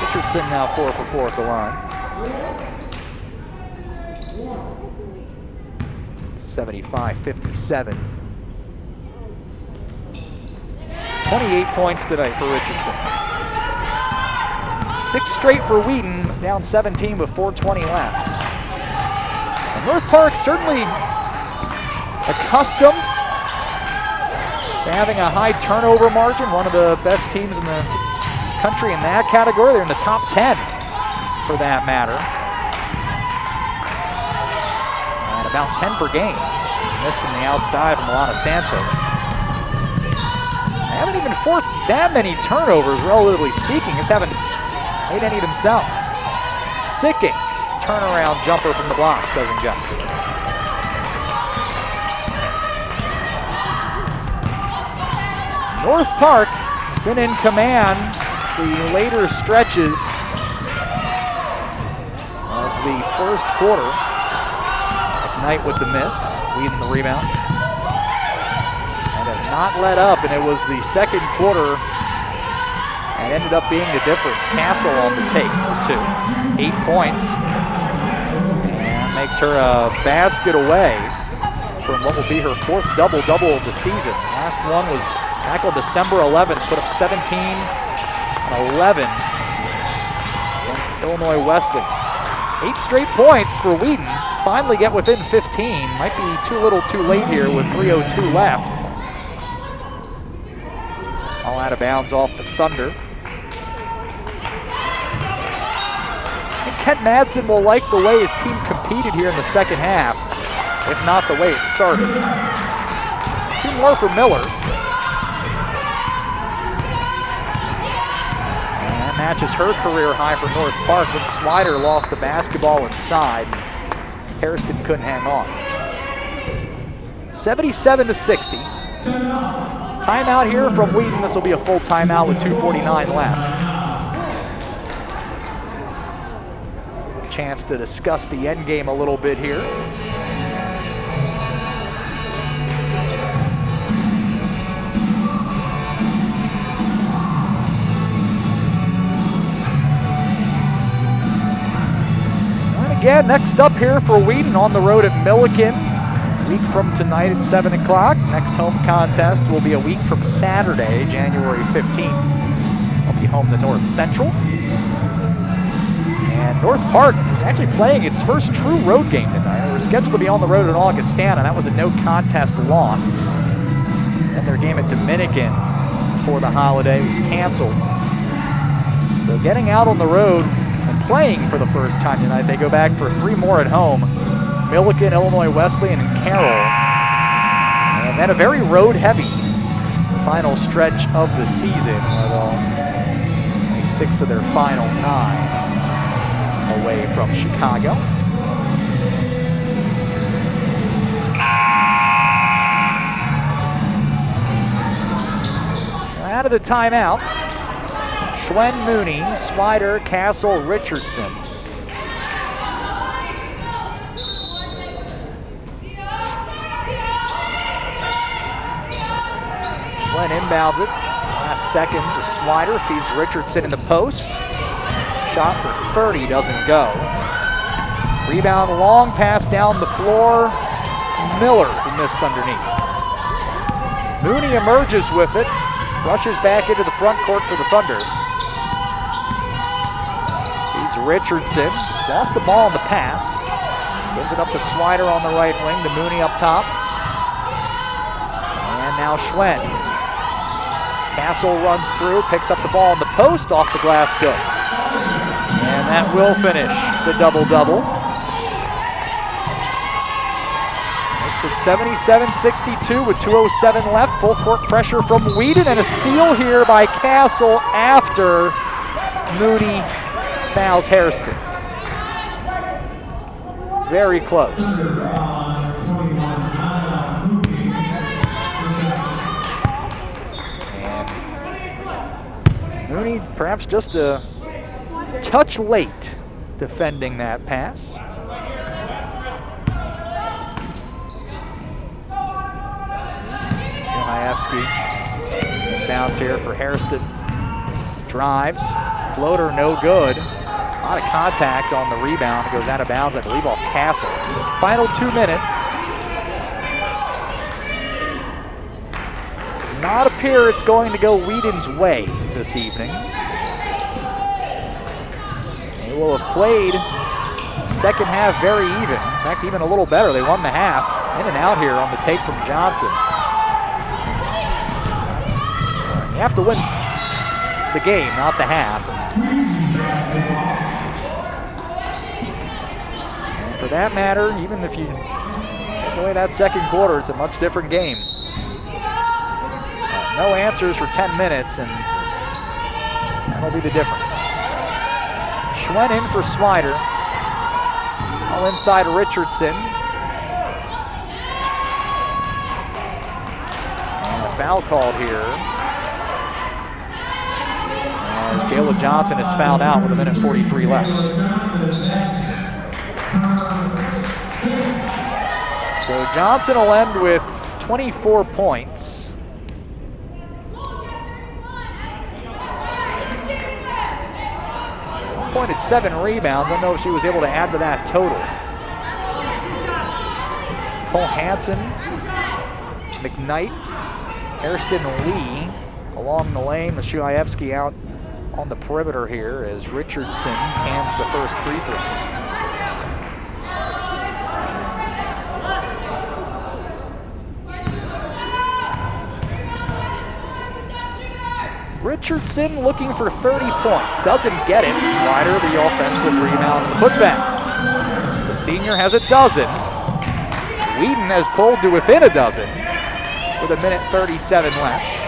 Richardson now 4 for 4 at the line. 75-57. 28 points tonight for Richardson. 6 straight for Wheaton, down 17 with 4:20 left. And North Park certainly accustomed to having a high turnover margin, one of the best teams in the country in that category. They're in the top 10 for that matter. And about 10 per game. Missed from the outside from Milana Santos. They haven't even forced that many turnovers, relatively speaking. Just haven't made any themselves. Sicking turnaround jumper from the block. Doesn't go. North Park has been in command the later stretches of the first quarter. McKnight with the miss, Wheaton the rebound. And have not let up, and it was the second quarter and ended up being the difference. Castle on the take for 2. 8 points. And makes her a basket away from what will be her 4th double-double of the season. Last one was back on December 11th, put up 17 and 11 against Illinois Wesleyan. 8 straight points for Wheaton. Finally get within 15. Might be too little too late here with 3:02 left. All out of bounds off the Thunder. And Kent Madsen will like the way his team competed here in the second half. if not the way it started. 2 more for Miller. And matches her career high for North Park when Swider lost the basketball inside. Hairston couldn't hang on. 77-60. Timeout here from Wheaton. This will be a full timeout with 2:49 left. Chance to discuss the end game a little bit here. And again, next up here for Wheaton on the road at Milliken. A week from tonight at 7 o'clock. Next home contest will be a week from Saturday, January 15th. I'll be home to North Central. And North Park was actually playing its first true road game tonight. They were scheduled to be on the road at Augustana. That was a no-contest loss. And their game at Dominican before the holiday was canceled. So getting out on the road and playing for the first time tonight, they go back for 3 more at home. Milliken, Illinois Wesleyan, and Carroll. And then a very road-heavy final stretch of the season, with 6 of their final 9 away from Chicago. Out of the timeout, Schwen, Mooney, Swider, Castle, Richardson. Schwen inbounds it. Last second for Swider, feeds Richardson in the post. Shot for 30 doesn't go. Rebound, long pass down the floor. Miller, who missed underneath. Mooney emerges with it. Rushes back into the front court for the Thunder. Feeds Richardson. Lost the ball on the pass. Gives it up to Swider on the right wing, to Mooney up top. And now Schwen. Castle runs through, picks up the ball in the post, off the glass, good. And that will finish the double-double. Makes it 77-62 with 2:07 left. Full court pressure from Wheaton, and a steal here by Castle after Mooney fouls Hairston. Very close. And Mooney perhaps just a touch late defending that pass. Hayevsky bounce here for Hairston. Drives, floater no good. A lot of contact on the rebound. It goes out of bounds, I believe, off Castle. Final 2 minutes. Does not appear it's going to go Wheaton's way this evening. They will have played the second half very even. In fact, even a little better. They won the half. In and out here on the take from Johnson. You have to win the game, not the half. And for that matter, even if you take away that second quarter, it's a much different game. No answers for 10 minutes, and that'll be the difference. Schwen in for Swider. All inside Richardson. And a foul called here. As Jayla Johnson is fouled out with 1:43 left. So Johnson will end with 24 points. Point at 7 rebounds. I don't know if she was able to add to that total. Cole Hansen, McKnight, Hairston Lee along the lane. Mashievsky out on the perimeter here as Richardson cans the first free throw. Richardson looking for 30 points. Doesn't get it. Swider, the offensive rebound and the putback. The senior has a dozen. Wheaton has pulled to within a dozen with 1:37 left.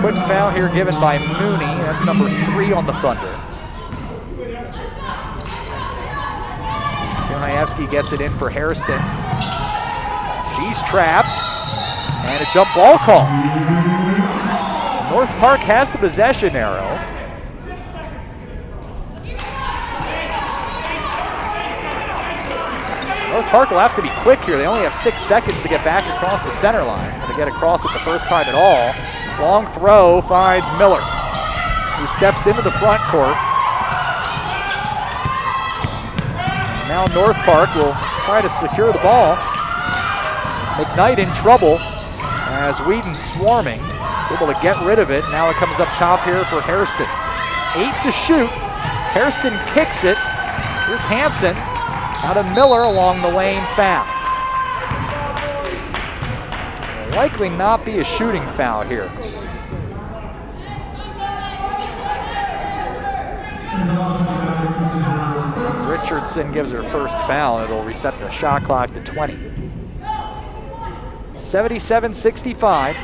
Quick foul here given by Mooney. That's number 3 on the Thunder. Shunayevsky gets it in for Hairston. She's trapped, and a jump ball call. North Park has the possession arrow. North Park will have to be quick here. They only have 6 seconds to get back across the center line. To get across it the first time at all. Long throw finds Miller, who steps into the front court. Now North Park will try to secure the ball. McKnight in trouble as Wheaton's swarming. He's able to get rid of it. Now it comes up top here for Hairston. 8 to shoot. Hairston kicks it. Here's Hansen. Out of Miller along the lane, foul. Will likely not be a shooting foul here. Richardson gives her first foul. It'll reset the shot clock to 20. 77-65.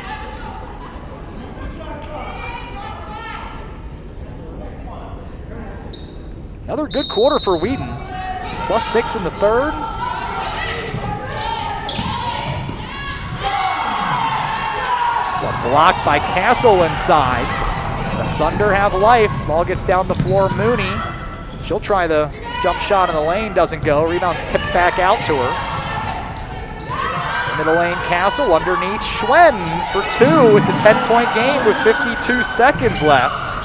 Another good quarter for Wheaton. +6 in the third. Blocked by Castle inside. The Thunder have life. Ball gets down the floor. Mooney. She'll try the jump shot in the lane. Doesn't go. Rebound's tipped back out to her. Middle lane, Castle underneath. Schwen for 2. It's a 10-point game with 52 seconds left.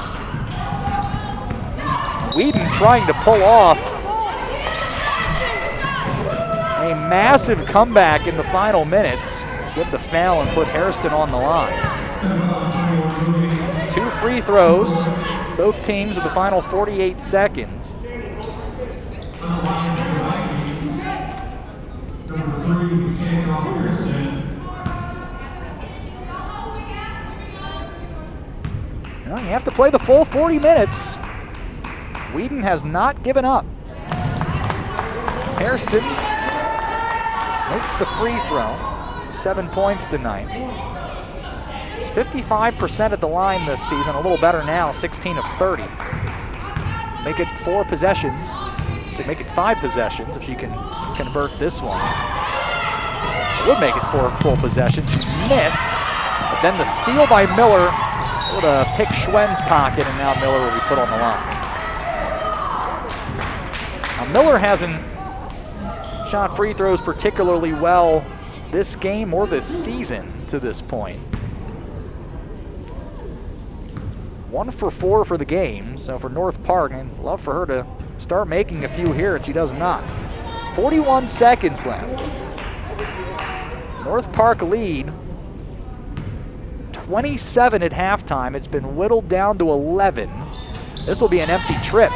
Wheaton trying to pull off a massive comeback in the final minutes. Give the foul and put Hairston on the line. 2 free throws, both teams in the final 48 seconds. Well, you have to play the full 40 minutes. Wheaton has not given up. Hairston makes the free throw. 7 points tonight. He's 55% at the line this season, a little better now, 16 of 30. Make it 4 possessions. To make it 5 possessions if she can convert this one. It would make it 4 full possessions. She missed, but then the steal by Miller would pick Schwen's pocket, and now Miller will be put on the line. Now Miller hasn't shot free throws particularly well this game or this season to this point. 1 for 4 for the game, so for North Park, I'd love for her to start making a few here, and she does not. 41 seconds left. North Park lead 27 at halftime. It's been whittled down to 11. This will be an empty trip.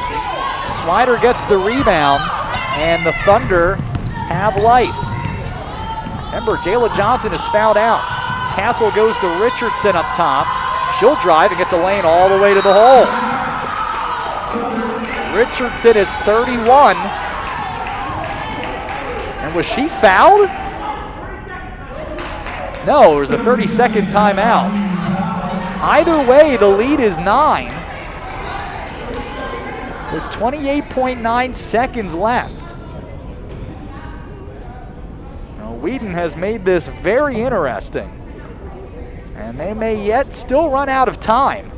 Swider gets the rebound, and the Thunder have life. Remember, Jayla Johnson is fouled out. Castle goes to Richardson up top. She'll drive and gets a lane all the way to the hole. Richardson is 31. And was she fouled? No, it was a 30-second timeout. Either way, the lead is 9. With 28.9 seconds left. Now, Wheaton has made this very interesting. And they may yet still run out of time.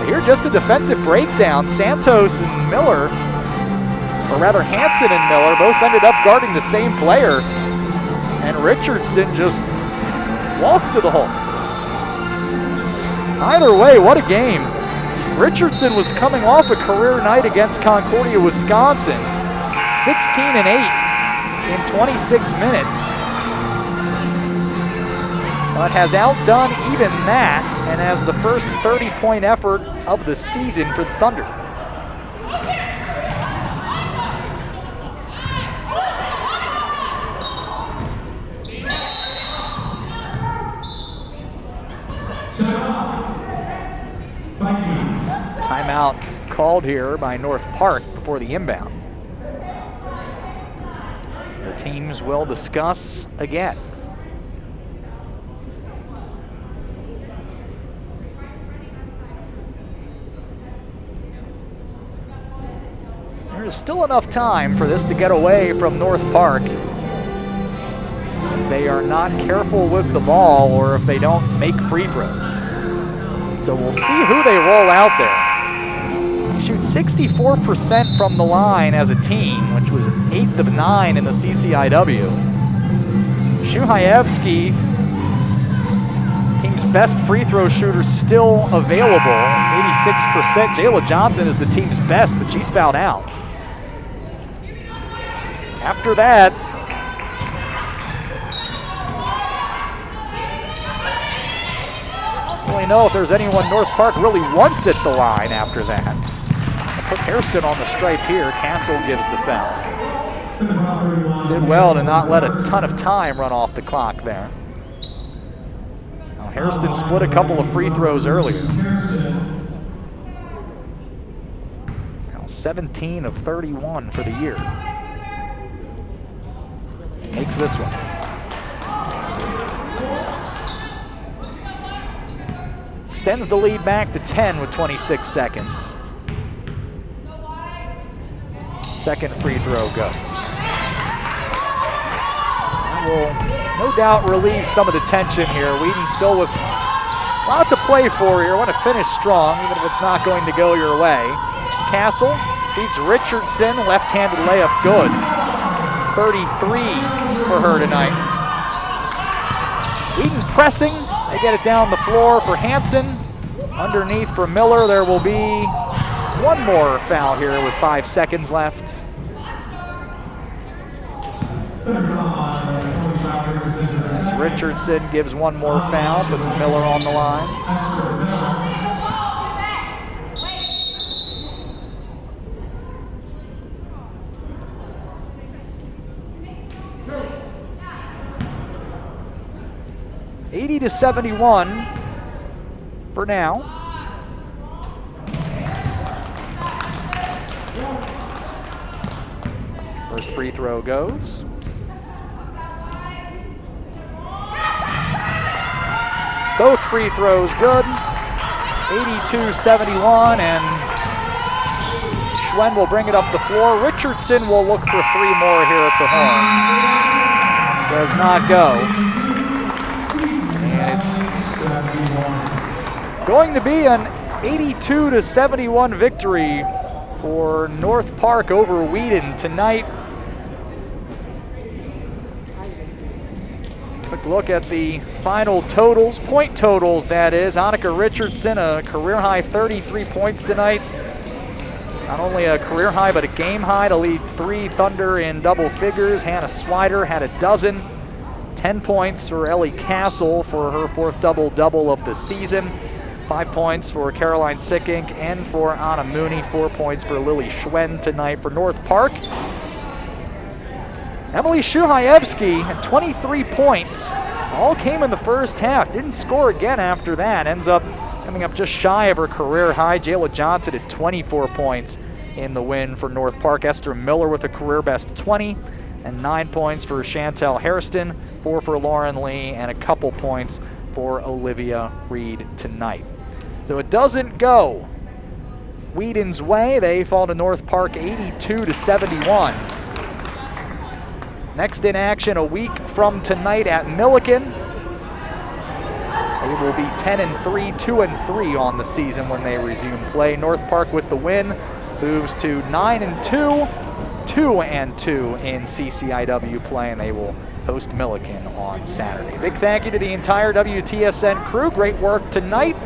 Here, just a defensive breakdown. Santos and Miller, or rather Hansen and Miller, both ended up guarding the same player. And Richardson just walked to the hole. Either way, what a game. Richardson was coming off a career night against Concordia, Wisconsin. 16 and 8 in 26 minutes. But has outdone even that and has the first 30-point effort of the season for the Thunder. Timeout called here by North Park before the inbound. The teams will discuss again. There's still enough time for this to get away from North Park. If they are not careful with the ball or if they don't make free throws. So we'll see who they roll out there. They shoot 64% from the line as a team, which was 8th of 9 in the CCIW. Shuhayevsky, team's best free throw shooter, still available, 86%. Jayla Johnson is the team's best, but she's fouled out. After that, I don't really know if there's anyone North Park really wants at the line after that. I'll put Hairston on the stripe here. Castle gives the foul. Did well to not let a ton of time run off the clock there. Now Hairston split a couple of free throws earlier. Now 17 of 31 for the year. Makes this one. Extends the lead back to 10 with 26 seconds. Second free throw goes. That will no doubt relieve some of the tension here. Wheaton still with a lot to play for here. Want to finish strong, even if it's not going to go your way. Castle feeds Richardson, left-handed layup good. 33 for her tonight. Wheaton pressing. They get it down the floor for Hansen. Underneath for Miller. There will be one more foul here with 5 seconds left. As Richardson gives one more foul, puts Miller on the line. (80-71) for now. First free throw goes. Both free throws good. 82-71, and Schwen will bring it up the floor. Richardson will look for 3 more here at the horn. Does not go. And it's going to be an 82-71 victory for North Park over Wheaton tonight. Quick look at the final totals, point totals that is. Annika Richardson, a career-high 33 points tonight. Not only a career high, but a game high to lead 3 Thunder in double figures. Hannah Swider had a dozen. 10 points for Ellie Castle for her 4th double-double of the season. 5 points for Caroline Sickink and for Anna Mooney. 4 points for Lily Schwen tonight for North Park. Emily Shuhayevsky had 23 points. All came in the first half. Didn't score again after that. Ends up coming up just shy of her career high. Jayla Johnson had 24 points in the win for North Park. Esther Miller with a career best 20. And 9 points for Chantel Hairston. 4 for Lauren Lee. And a couple points for Olivia Reed tonight. So it doesn't go Wheaton's way. They fall to North Park 82-71. Next in action a week from tonight at Milliken. They will be 10-3, 2-3 on the season when they resume play. North Park with the win moves to 9-2, 2-2 in CCIW play, and they will host Milliken on Saturday. Big thank you to the entire WTSN crew. Great work tonight.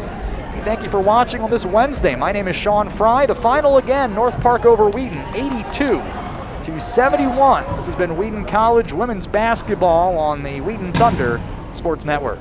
Thank you for watching on this Wednesday. My name is Sean Fry. The final again, North Park over Wheaton, 82-71. This has been Wheaton College women's basketball on the Wheaton Thunder Sports Network.